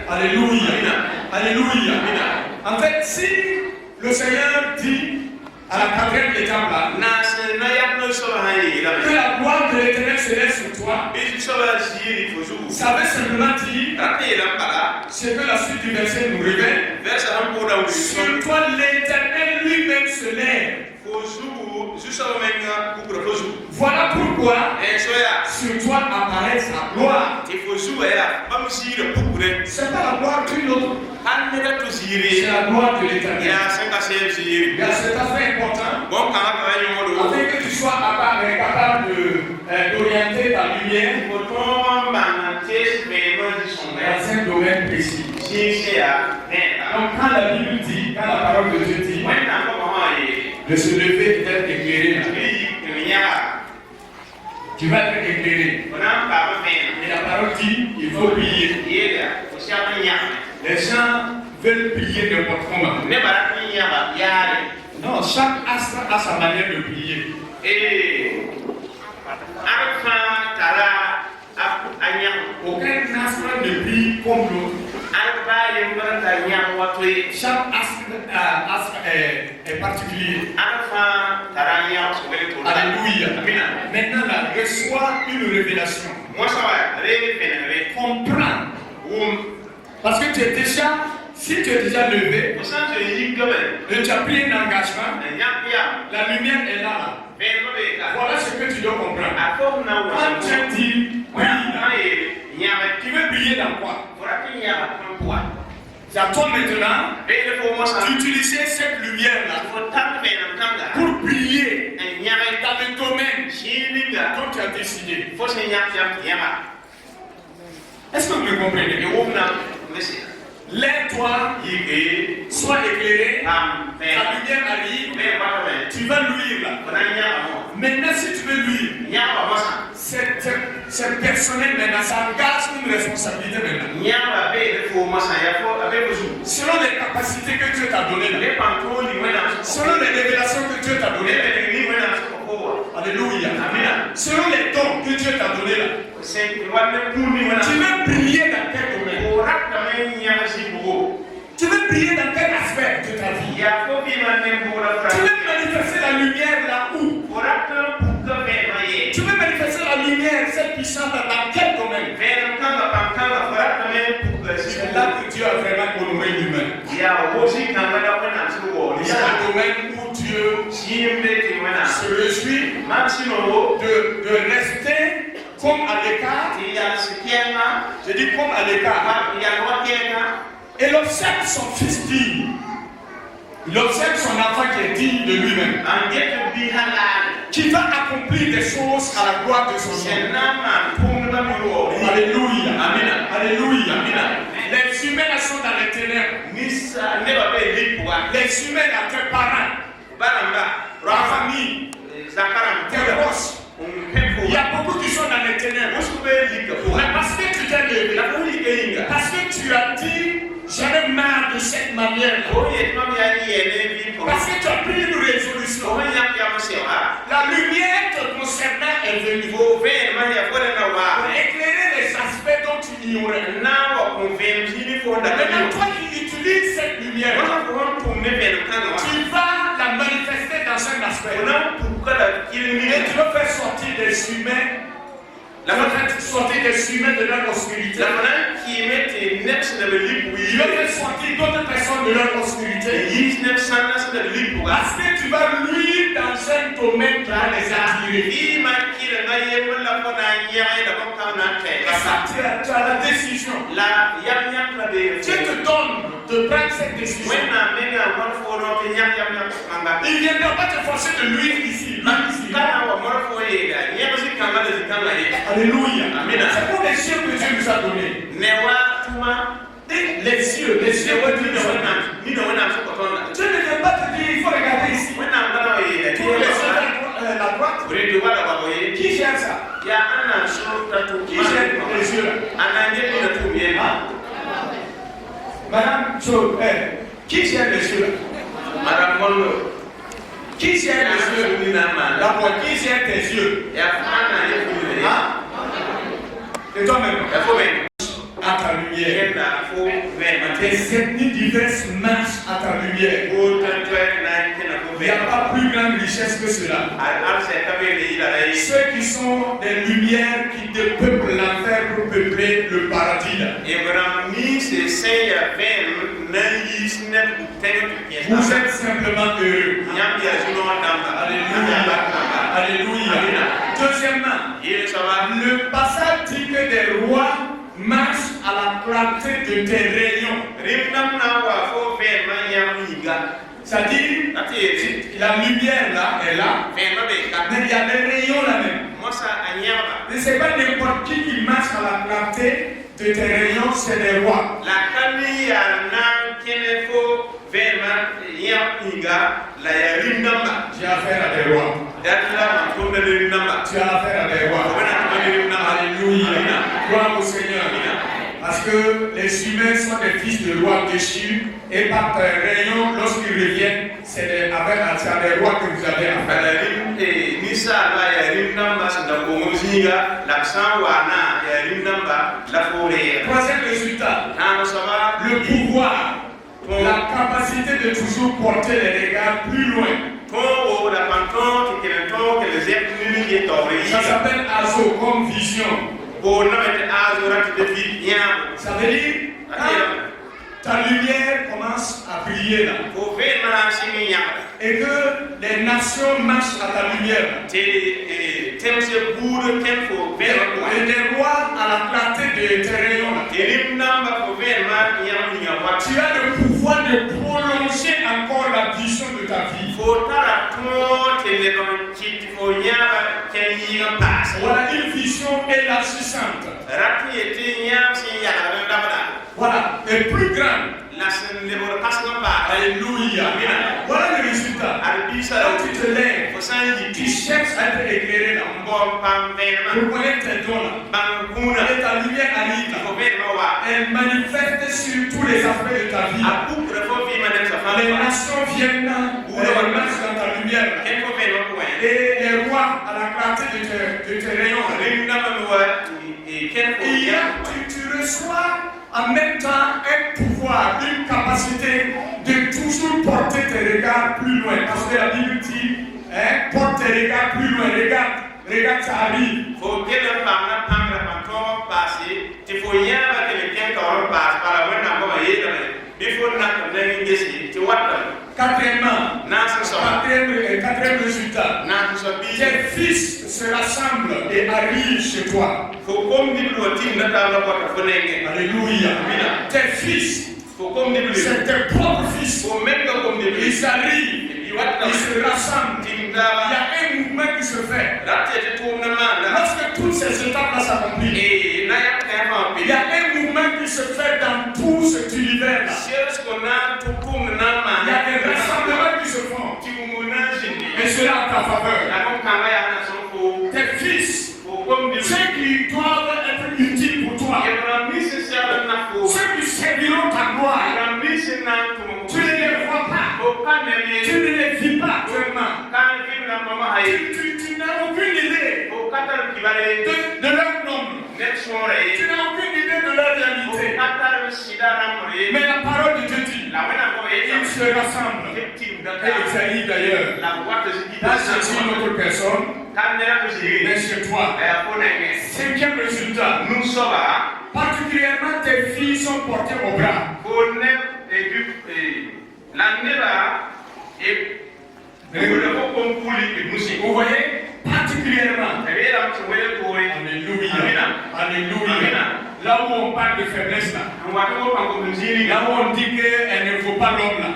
Alléluia. Alléluia. En fait, si le Seigneur dit à la 4e étape là, que la gloire de l'Éternel se lève sur toi, ça veut simplement dire ce que la suite du verset nous révèle. Sur toi l'Éternel lui-même se lève. Voilà pourquoi sur toi apparaît sa gloire. C'est pas la gloire d'une autre. C'est la gloire de l'Éternel. C'est assez important afin que tu sois capable d'orienter ta lumière dans un domaine précis. Donc quand la Bible dit, quand la parole de Dieu dit de se lever et d'être éclairé, tu vas être éclairé. Et la parole dit il faut prier. Les gens veulent prier n'importe comment. Non, chaque astre a sa manière de prier. Aucun astre ne prie comme l'autre. Chaque astre est particulier. Alléluia. Maintenant, là, reçois une révélation. Comprends. Parce que tu es déjà, si tu es déjà levé, et tu as pris un engagement, la lumière est là. Voilà ce que tu dois comprendre. Quand Dieu dit, oui, tu veux prier dans quoi? C'est à toi maintenant d'utiliser cette lumière-là pour prier dans le domaine dont tu as décidé. Est-ce que vous me comprenez? Lève-toi, sois éclairé, ta lumière arrive, tu vas luire là. Maintenant, si tu veux luire, c'est personnel maintenant, ça engage une responsabilité maintenant. Selon les capacités que Dieu t'a données là, selon les révélations que Dieu t'a données là, alléluia, selon les dons que Dieu t'a donnés là, tu veux prier dans quel domaine? Tu veux prier dans quel aspect de ta vie? Tu veux manifester la lumière là où? Tu veux manifester la lumière, cette puissance dans quel domaine? C'est là que Dieu a vraiment honoré l'humain. Il y a un domaine où Dieu se réjouit de rester comme à l'écart. Je dis comme à l'écart. Et il observe son fils digne. Il observe son enfant qui est digne de lui-même. Qui va accomplir des choses à la gloire de son nom. Alléluia. Alléluia. Les humains sont dans les ténèbres. Les humains là, tes parents, ta famille, tes proches. Il y a beaucoup qui sont dans les ténèbres. Mais parce que tu t'es levé, parce que tu as dit, j'en ai marre de cette manière. Parce que tu as pris une résolution. La lumière te concernant est venue pour éclairer les aspects dont tu ignorais. Maintenant, toi qui utilises cette lumière, tu vas la manifester dans un aspect. Et tu vas faire sortir des humains. Sortir des humains de leur obscurité. Tu vas faire sortir d'autres personnes de leur obscurité. Parce que tu vas luire dans un domaine qui va les attirer. Et ça, tu as la décision. Dieu te donne de prendre cette décision. Il ne viendra pas te forcer de luire ici. Alléluia. C'est pour les yeux que Dieu nous a donnés. Les yeux que Dieu nous a donnés. Dieu ne vient pas te dire il faut regarder ici. Pour les yeux à la droite. Qui gère ça? Qui gère les yeux là? Madame Cho, qui gère les yeux là? Madame Mondo. Qui gère les yeux? D'abord, qui gère tes yeux? Et toi-même? À ta lumière. Tes ethnies diverses marchent à ta lumière. Il n'y a pas plus grande richesse que cela. Ceux qui sont des lumières qui dépeuplent l'enfer pour peupler le paradis. Vous êtes simplement heureux. Alléluia. Alléluia. Deuxièmement, le passage dit que des rois marchent à la clarté de tes rayons. C'est-à-dire, la lumière là est là, mais il y a des rayons là même. Mais ce n'est pas n'importe qui marche à la clarté de tes rayons, c'est des rois. J'ai affaire à des rois. Tu as affaire à des rois. Alléluia. Gloire au Seigneur. Parce que les humains sont des fils de rois déchus et par tes rayons, lorsqu'ils reviennent, c'est des rois que vous avez affaire. Troisième résultat, le pouvoir, la capacité de toujours porter les regards plus loin. Ça s'appelle azo comme vision. Ça veut dire ta lumière commence à briller là. Et que les nations marchent à ta lumière. Et les rois à la clarté de tes rayons là. Tu as le pouvoir de prolonger encore la vision de ta vie. Voilà une vision élargissante. Voilà, et plus grande. Alléluia. Voilà le résultat. Quand tu te lèves, tu cherches à être éclairé là. Pour connaître tes dons là. Et ta lumière arrive là. Elle manifeste sur tous les aspects de ta vie. Les nations viennent là. Elles marchent dans ta lumière là. Et les rois à la clarté de tes rayons. Tu reçois en même temps un pouvoir, une capacité de toujours porter tes regards plus loin. Parce que la Bible dit, porte tes regards plus loin. Regarde, ça arrive. Quatrièmement, quatrième résultat, tes fils se rassemblent et arrivent chez toi. Alléluia. Tes fils, c'est tes propres fils. Ils arrivent, ils se rassemblent. Il y a un mouvement qui se fait. Lorsque toutes ces étapes-là s'accomplissent, il y a un mouvement qui se fait dans tout cet univers-là. Il y a des Tu ne les vis pas actuellement. Tu n'as aucune idée de leur nombre. Tu n'as aucune idée de leur réalité. Mais la parole de Dieu dit, ils se rassemblent. Et Isaïe d'ailleurs, là c'est une autre personne, mais chez toi. Cinquième résultat, particulièrement tes filles sont portées au bras. Vous voyez, particulièrement. Alléluia. Alléluia. Là où on parle de faiblesse, là où on dit qu'elle ne faut pas l'homme là.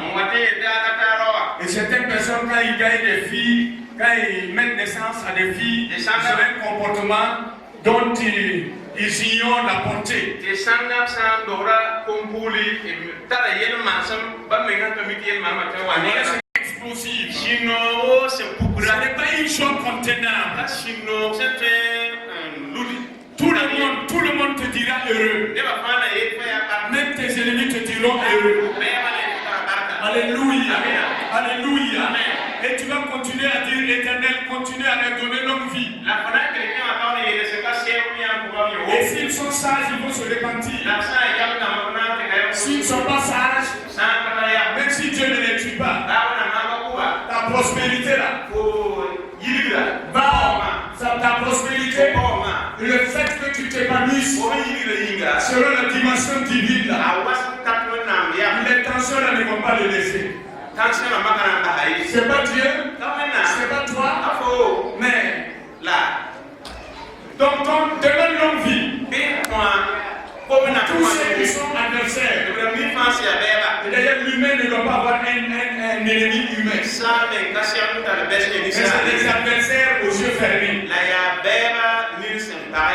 Et certaines personnes, quand ils gagnent des filles, quand ils mettent naissance à des filles, ils ont un comportement dont ils ignorent la portée. Explosive. Ce n'est pas une chose contenable. Tout le monde te dira heureux. Même tes ennemis te diront heureux. Alléluia. Alléluia. Et tu vas continuer à dire l'Éternel, continue à leur donner longue vie. Et s'ils sont sages, ils vont se repentir. S'ils ne sont pas sages, même si Dieu ne les tue pas, ta prospérité là, ta prospérité, le fait que tu t'épanouisses selon la dimension divine là, les tensions là ne vont pas le laisser. C'est pas Dieu, c'est pas toi, mais là. Donc, donne longue vie. Tous ceux qui sont adversaires, d'ailleurs l'humain ne doit pas avoir un ennemi humain. Mais c'est des adversaires aux yeux fermés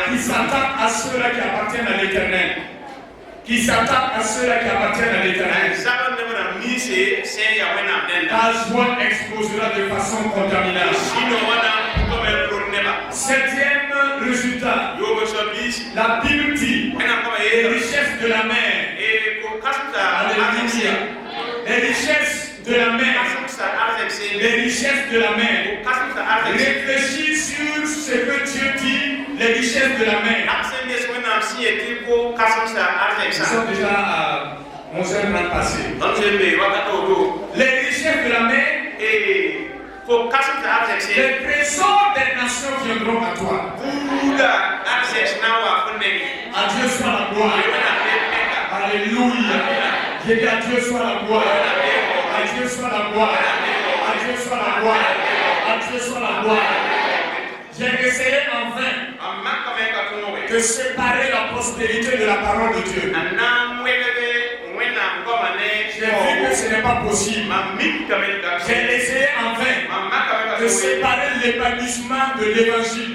qui s'attaquent à ceux-là qui appartiennent à l'Éternel. Qui s'attaquent à ceux-là qui appartiennent à l'Éternel. Ta joie explosera de façon contaminante. Septième résultat, la Bible dit les richesses de la mer. Alléluia. Les richesses de la mer. Les richesses de la mer. Réfléchis sur ce que Dieu dit, les richesses de la mer. Ils sont déjà à 11h30 passé. Les richesses de la mer. Les trésors des nations viendront à toi. À Dieu soit la gloire. Alléluia. J'ai dit à Dieu soit la gloire. À Dieu soit la gloire. À Dieu soit la gloire. À Dieu soit la gloire. J'ai essayé en vain de séparer la prospérité de la parole de Dieu. J'ai vu que ce n'est pas possible. J'ai essayé en vain de séparer l'épanouissement de l'évangile.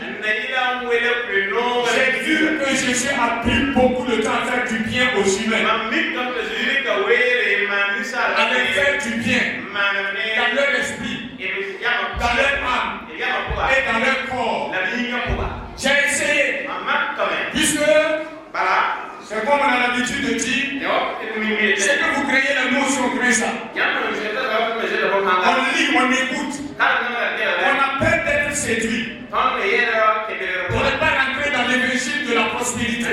J'ai vu que Jésus a pris beaucoup de temps à faire du bien aux humains. À leur faire du bien dans leur esprit, dans leur âme et dans leur corps. J'ai essayé, puisque c'est comme on a l'habitude de dire, c'est que vous créez la notion, on crée ça. On lit, on écoute. On a peur d'être séduit. On n'est pas rentré dans l'évangile de la prospérité.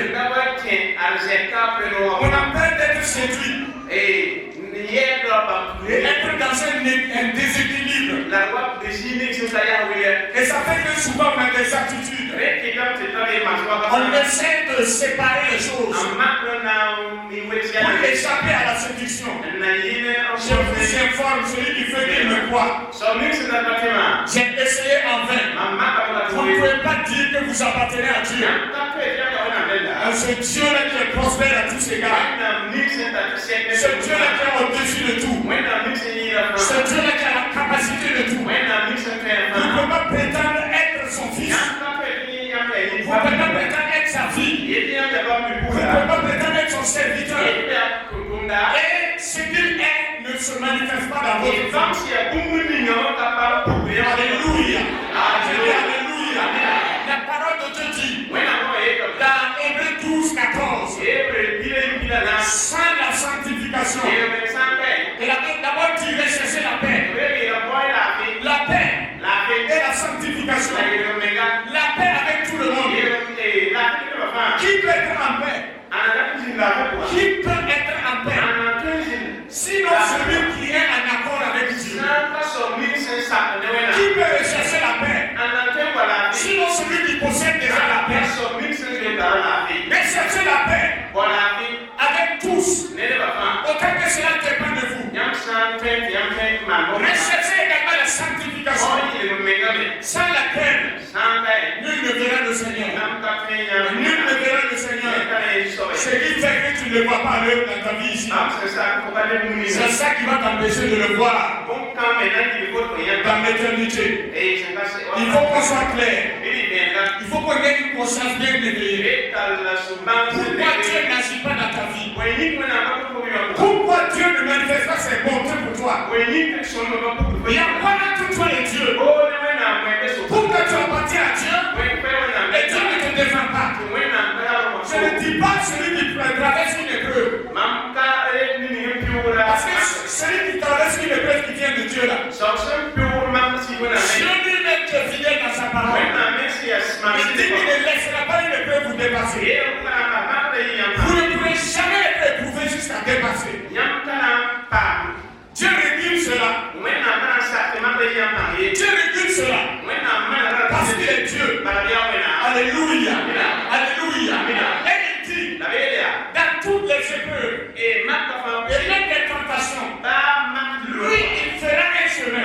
On a peur d'être séduit. Et être dans un déséquilibre. Et ça fait que souvent on a des attitudes. On essaie de séparer les choses pour échapper à la séduction. Je vous informe, celui qui fait qu'il me croit. J'ai essayé en vain. Vous ne pouvez pas dire que vous appartenez à Dieu. Ce Dieu-là qui est prospère à tous égards. Ce Dieu-là qui est au-dessus de tout. Ce Dieu-là qui a la capacité de tout. Vous ne pouvez pas prétendre être son fils. Vous ne pouvez pas prétendre être sa fille. Vous ne pouvez pas prétendre être son serviteur. Et ce qu'il est ne se manifeste pas dans votre vie. Alléluia. Alléluia. La parole de Dieu dit dans Hébreux 12:14, sans la sanctification, et d'abord tu veux chercher la paix. sanctification, la paix avec tout le monde. Qui peut être en paix? Qui peut être en paix? Sinon celui qui est en accord avec Dieu. Qui peut rechercher la paix? Sinon celui qui possède déjà la paix. Mais cherchez la paix avec tous. Autant que cela dépend de vous. Recherchez également la sanctification. Sans laquelle nul ne verra le Seigneur. Nul ne verra le Seigneur. Ce qui fait que tu ne le vois pas à l'œuvre dans ta vie ici. C'est ça qui va t'empêcher de le voir dans l'éternité. Il faut qu'on soit clair. Il faut qu'on ait une conscience bien éveillée. Pourquoi Dieu n'agit pas dans ta vie? Pourquoi Dieu ne manifeste pas ses bontés pour toi? Il y a quoi entre toi et Dieu? Pourquoi tu appartiens à Dieu et Dieu ne te défend pas? Je ne dis pas celui qui traverse une épreuve. Parce que celui qui traverse une épreuve qui vient de Dieu là, Dieu lui-même est fidèle dans sa parole. Il dit qu'il ne laissera pas une épreuve vous dépasser. Vous ne pourrez jamais être éprouvé jusqu'à dépasser. Dieu régule cela. Dieu régule cela. Parce qu'il est Dieu. Alléluia. Alléluia. Et il dit, dans toutes les épreuves et même les tentations, lui, il fera un chemin.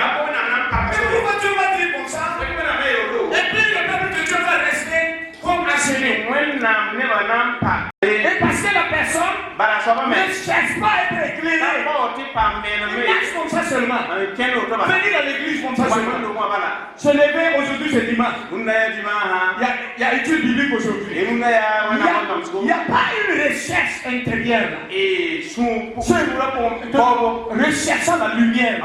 Mais pourquoi Dieu va dire comme ça? Et puis le peuple de Dieu va rester comme enchaîné. Et parce que la personne ne cherche pas à être éclairée. Il marche comme ça seulement. Venir à l'église comme ça seulement. Se lever aujourd'hui, c'est dimanche. Il y a étude biblique aujourd'hui. Il n'y a pas une recherche intérieure. Recherchant la lumière.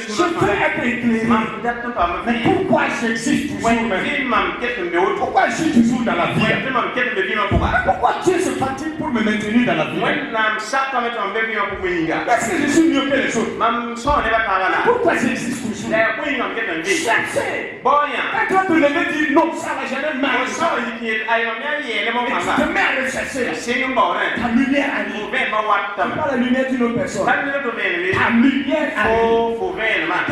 Je veux être éclairé. Mais pourquoi j'existe toujours? Pourquoi je suis toujours dans la vie? Pourquoi Dieu se fatigue pour me maintenir dans la vie? Est-ce que je suis mieux que les autres? Pourquoi j'existe toujours? Cherchez. Quand toi tu lever dire non, ça va jamais marcher. Et tu te mets à rechercher. Ta lumière arrive. Pas la lumière d'une autre personne. Ta lumière arrive. Quand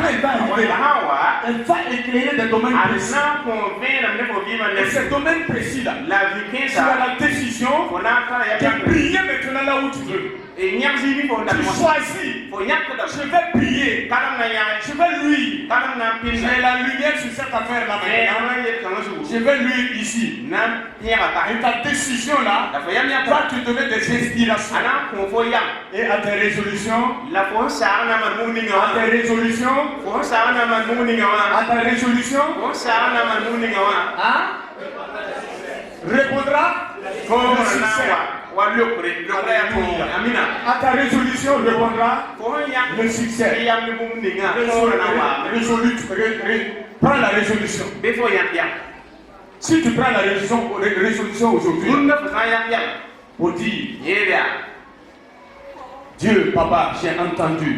elle va arriver, elle va éclairer des domaines précis. Et ces domaines précis là, tu as la décision de prier maintenant là où tu veux. Tu choisis. Je vais prier. Je vais lui. J'ai la lumière sur cette affaire là maintenant. Je vais lui ici. Et ta décision là va te donner des inspirations. Et à tes résolutions. À tes résolutions. À ta résolution. Répondra le succès. À ta résolution répondra le succès. Prends la résolution. Si tu prends la résolution aujourd'hui pour dire Dieu, papa, j'ai entendu.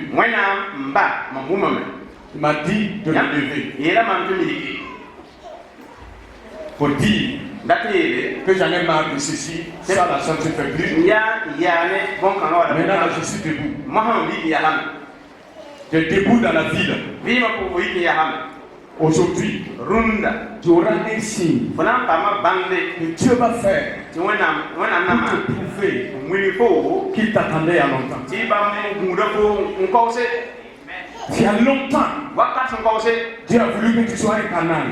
Il m'a dit de me lever. Pour dire que j'en ai marre de ceci, ça la chance ne fait plus. Maintenant je suis debout. Tu es debout dans la ville. Aujourd'hui, tu auras un signe que Dieu va faire pour te prouver qu'il t'attendait à longtemps. Il y a longtemps, Dieu a voulu que tu sois un canal.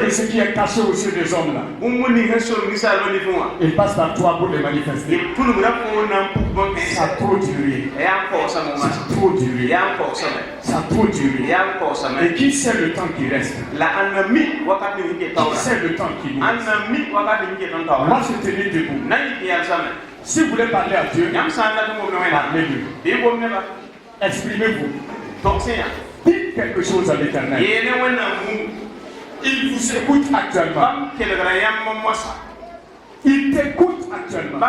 Et ce qui est caché aux yeux des hommes là, il passe par toi pour les manifester. Ça a trop duré. Ça a trop duré. Ça a trop duré. Et qui sait le temps qui reste? Qui sait le temps qui nous reste? Moi je tenais debout. Si vous voulez parler à Dieu, parlez-lui. Exprimez-vous. Dites quelque chose à l'Éternel. Il vous écoute actuellement. Il t'écoute actuellement.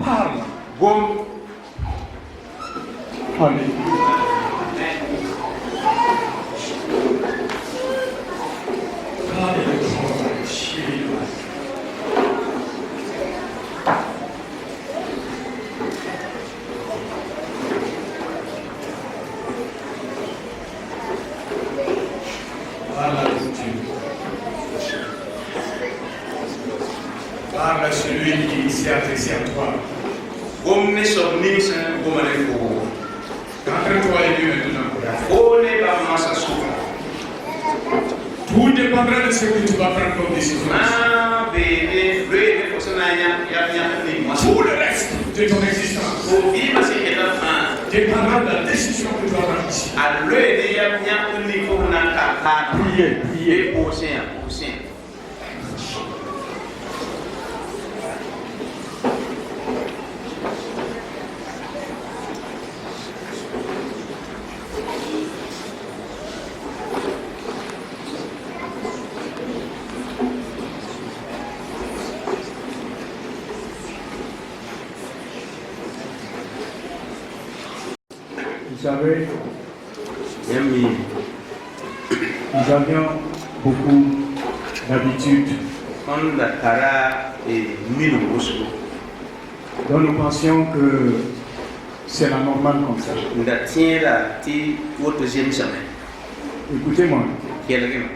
Parle. Alléluia. Parle à celui qui s'est adressé à toi. Omne somnis gomane ko. Entre toi et Dieu maintenant. Ole ba masa suka. Tout dépendra de ce que tu vas prendre comme décision. Ah, bébé, bébé, faut se nanya, Tout le reste de ton existence faut vivre ce qu'il a fait. dépendra de la décision que tu vas prendre ici. À l'œil de yam niveau na kaka. Priez. Au sein. Vous savez, Yami, nous avions beaucoup d'habitudes on la kara et mille bosco. dont nous pensions que c'est la normale comme ça. Nda tiera ti votre deuxième semaine. Écoutez-moi, Quelqu'un.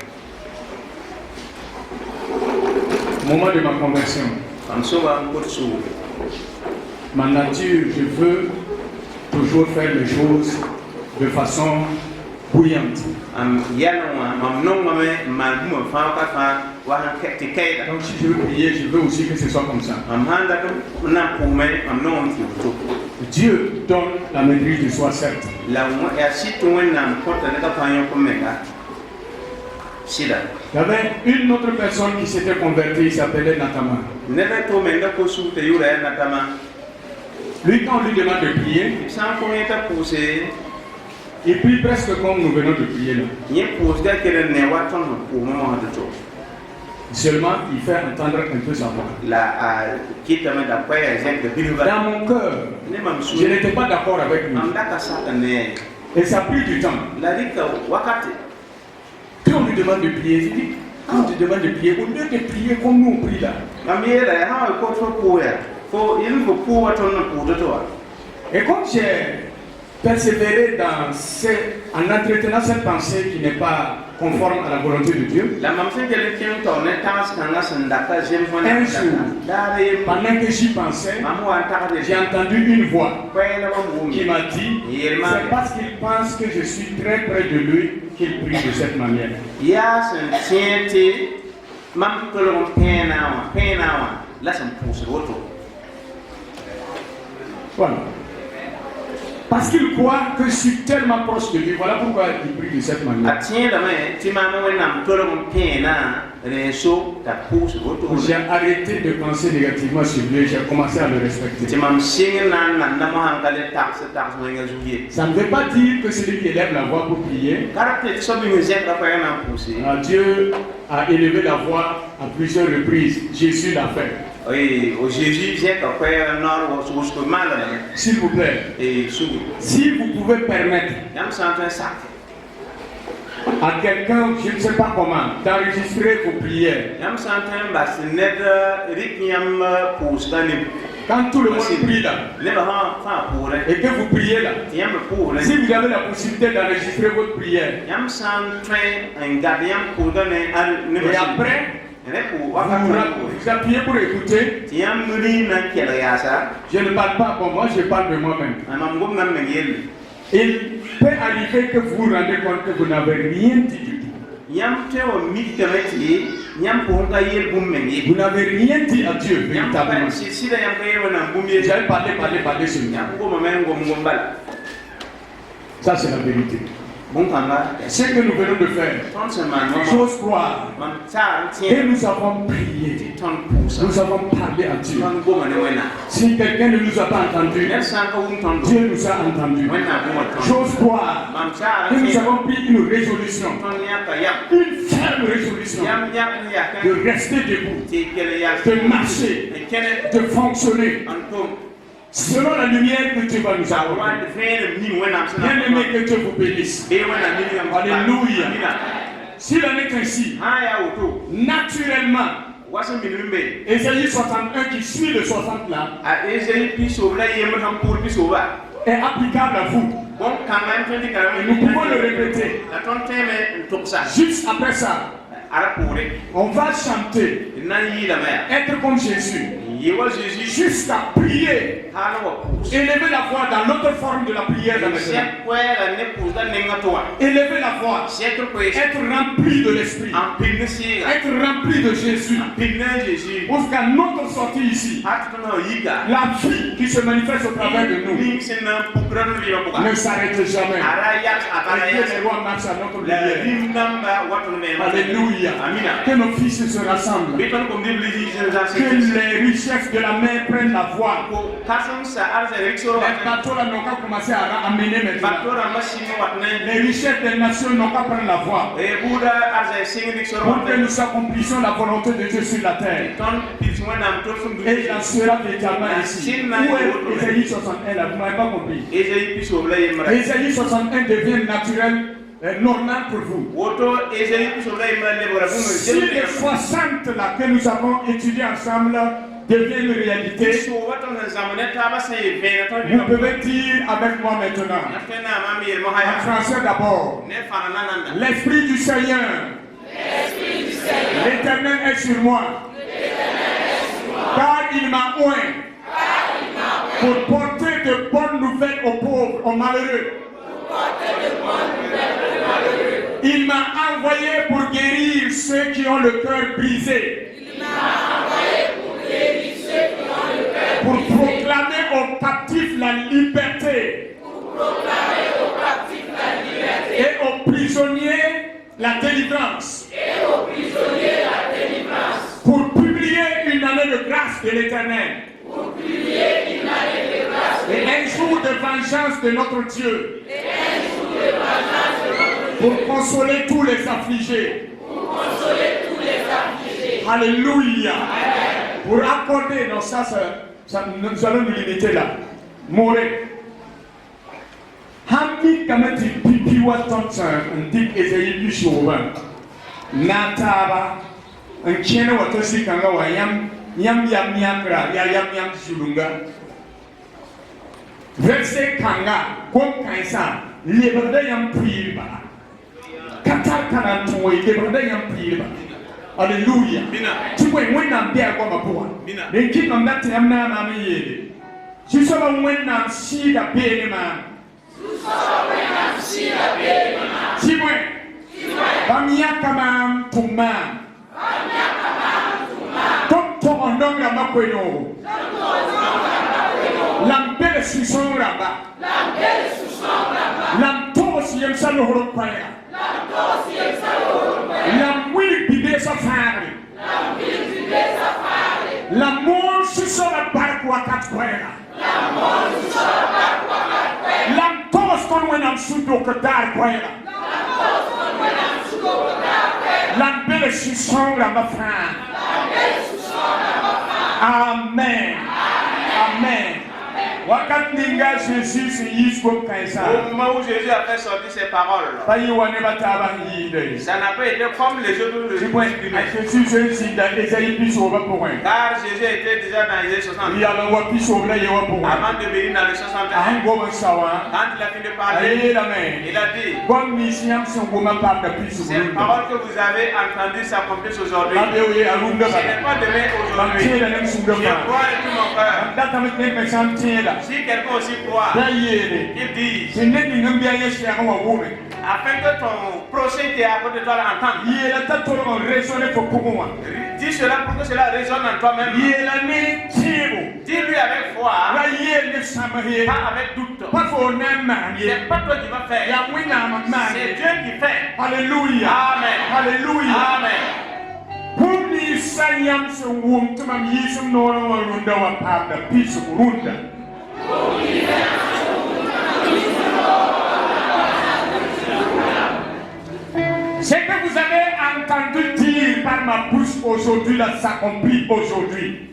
moment de ma conversion, Comme ça, on peut se ma nature, je veux toujours faire les choses de façon bouillante. am yalwa mam non mame ma dum fa ka fa wa han kete kayda Donc si je veux prier, je veux aussi que ce soit comme ça. am handa ko na ko me am non ti to Dieu donne la maîtrise de soi, certes. la mo ya situ wona ko ta ka fa yon ko mega sida Il y avait une autre personne qui s'était convertie, il s'appelait Natama. ne ba to me ndako su te yura na tama Lui, quand on lui demande de prier, sans ko eta pousser il prie presque comme nous venons de prier là. ni pose da kele ne wa ton ko mo ha to Seulement, il fait entendre un peu sa voix. la a kita me da kwa exemple bilba Dans mon cœur, ne mam su je n'étais pas d'accord avec lui. am da ka sa ne Et ça a pris du temps. la rika wakati Quand on lui demande de prier, il dit, quand on te demande de prier, au lieu de prier comme nous on prie là. am yela ha ko to ko ya ko il ko ko wa ton ko to Et comme j'ai persévéré en entretenant cette pensée qui n'est pas conforme à la volonté de Dieu, la mam sen kele kin to ne tas kanga sandaka jem fona Un jour. dare pendant que j'y pensais, mam wa ta de j'ai entendu une voix kwela ba qui ngumi m'a dit, c'est parce qu'il pense que je suis très près de lui qu'il prie de cette manière. ya sen tiente mam ko lo pena wa la sen pousse auto Voilà. Parce qu'il croit que je suis tellement proche de lui. Voilà pourquoi il prie de cette manière. atien da me ti mam we nam to lo pena reso ta pousse auto J'ai arrêté de penser négativement sur lui et j'ai commencé à le ti respecter. mam sing nan na mo hangale tax mo nga juye Ça ne veut pas dire que celui qui élève la voix pour prier, caractère so bi musique da fa na pousse Dieu a élevé la voix à plusieurs reprises. Jésus l'a fait. oui au Jésus j'ai ka kwa nord wo so ko mal S'il vous plaît, et sugu si vous pouvez permettre yam santin sac à quelqu'un, je ne sais pas comment, d'enregistrer vos prières. yam santin bas net rik yam pousse da ni Quand tout le monde prie là, le ba ha fa pour et que vous priez là, yam pour si vous avez la possibilité d'enregistrer votre prière, yam santin un gardien pour donner ne et après, ne pour vous appuyez pour écouter. yam muri na kela ya sa Je ne parle pas pour moi, je parle de moi-même. am ngom nam ngel Il peut arriver que vous vous rendez compte que vous n'avez rien dit du tout. yam tewo mi temeti yam pour nga yel bum mengi Vous n'avez rien dit à Dieu yam véritablement. pa si da yam kay wona bum ye Vous avez parlé sur moi. yam ngom men ngom bal Ça, c'est la vérité. bon kanga Ce que nous venons de faire, ton semaine j'ose croire, man sa et tien nous avons prié, ton pousse nous avons parlé à Dieu. ton goma ne wena Si quelqu'un ne nous a pas entendu, ne san ka wum ton do Dieu nous a entendus. wena goma ton J'ose croire man sa que nous tien avons pris une résolution, ton ya ka yam une ferme résolution yam ya ka de rester debout, ti kele ya de marcher, kene de fonctionner antum selon la lumière que Dieu va nous sa accorder. wa de fene ni wena sana Bien-aimé, que Dieu vous bénisse. be wena ni yam Alléluia. S'il en est ainsi, ha ya auto naturellement, wasa minimbe Ésaïe 61 qui suit le 60 là, a ezeli piso la yem ham pour piso ba est applicable à vous. bon quand même tu dis quand Et nous pouvons le répéter. la ton teme toksa Juste après ça, On va chanter, être comme Jésus, jusqu'à prier, élever la voix dans l'autre forme de la prière. Élever la voix, être rempli de l'esprit, être rempli de Jésus. Parce qu'à notre sortie ici, la vie qui se manifeste au travers de nous ne s'arrête jamais. Et que les rois marchent à notre prière. Alléluia. Que nos fils se rassemblent. Que les richesses de la mer prennent la voie. Les bateaux n'ont qu'à commencer à amener maintenant. Les richesses des nations n'ont qu'à prendre la voie. Pour que nous accomplissions la volonté de Dieu sur la terre. Et il en sera véritablement ici. Où est Ésaïe 61 là? Vous n'avez pas compris. Ésaïe 61 devient naturel. Normal pour vous. Si les 60 là que nous avons étudiés ensemble deviennent une réalité, vous pouvez dire avec moi maintenant, en français d'abord, l'Esprit du Seigneur, l'Éternel est sur moi, car il m'a oint pour porter de bonnes nouvelles aux pauvres, aux malheureux. Il m'a envoyé pour guérir ceux qui ont le cœur brisé. Pour proclamer aux captifs la liberté. Et aux prisonniers la délivrance. Pour publier une année de grâce de l'Éternel. Et un jour de vengeance de notre Dieu. Pour consoler tous les affligés. Alléluia. Pour accorder, non, ça, nous allons nous limiter là. Moré. Hamdi kamati pipi watonsan ndik Esaïe bishoba. Nataba. Nkiene watosi kanga wa yam yakra yam sulunga. Verset kanga kom kaisa lebada yam priba. Katar kana tuwe lebada yam priba. Alléluia. Tu vois when am there kwa mapua. Den kin on that yam na ma yele. Tu so when am see da bele ma. Tu vois. Bamia kama tuma. On donne la maqueno. L'ambelle sous son rabat. L'amtos yem sa lohoro kwaya. L'amwil bide sa fare. L'amour sous son rabat kwa kat kwaya. L'amtos kon wenam sudo kadar kwaya. L'ambelle sous son rabat fare. Amen. Amen. Wakati ninga Jésus se yisco kaisa. Au moment où Jésus a fait sortir ses paroles, ça n'a pas été comme les autres. Car Jésus était déjà dans les 60. Avant de venir dans les 60 ans, quand il a fini de parler, il a dit, ces paroles que vous avez entendues s'accomplissent aujourd'hui. Ce n'est pas demain aujourd'hui. Je crois de tout mon cœur. Si quelqu'un aussi croit, il dit, afin que ton prochain qui est à côté de toi l'entende. Dis cela pour que cela résonne en toi-même. Dis-lui avec foi, pas avec doute. C'est pas toi qui vas faire, c'est Dieu qui fait. Alléluia. Amen. Alléluia. Amen. Pour les Sayam se wom to mam yisum no runda wa papa pisu runda. Ce que vous avez entendu dire par ma bouche aujourd'hui là s'accomplit aujourd'hui.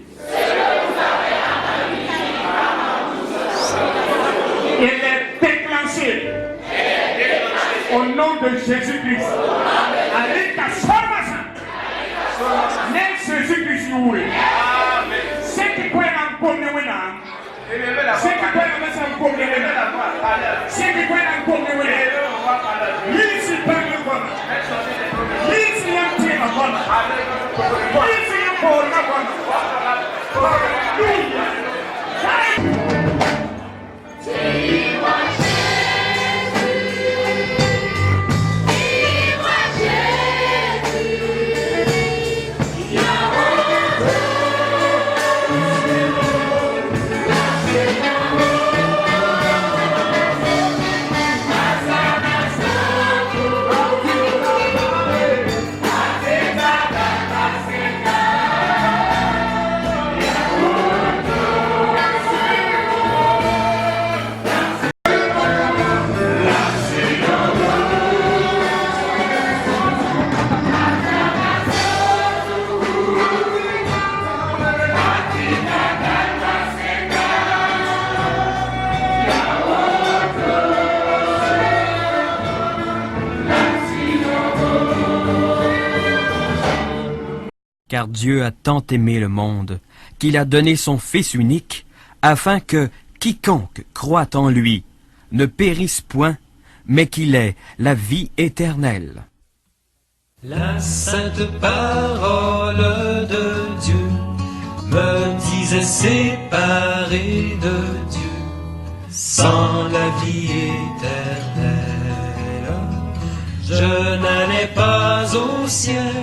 Elle est déclenchée au nom de Jésus-Christ. Avec ta formation. Même Jésus-Christ vous c'est qui croit en pommer maintenant. C'est qui croit en pommer maintenant. C'est qui croit en pommer maintenant. Ici pas le bon. Ici un petit Car Dieu a tant aimé le monde, qu'il a donné son Fils unique, afin que quiconque croit en lui ne périsse point, mais qu'il ait la vie éternelle. La sainte parole de Dieu me disait séparé de Dieu, sans la vie éternelle, je n'allais pas au ciel.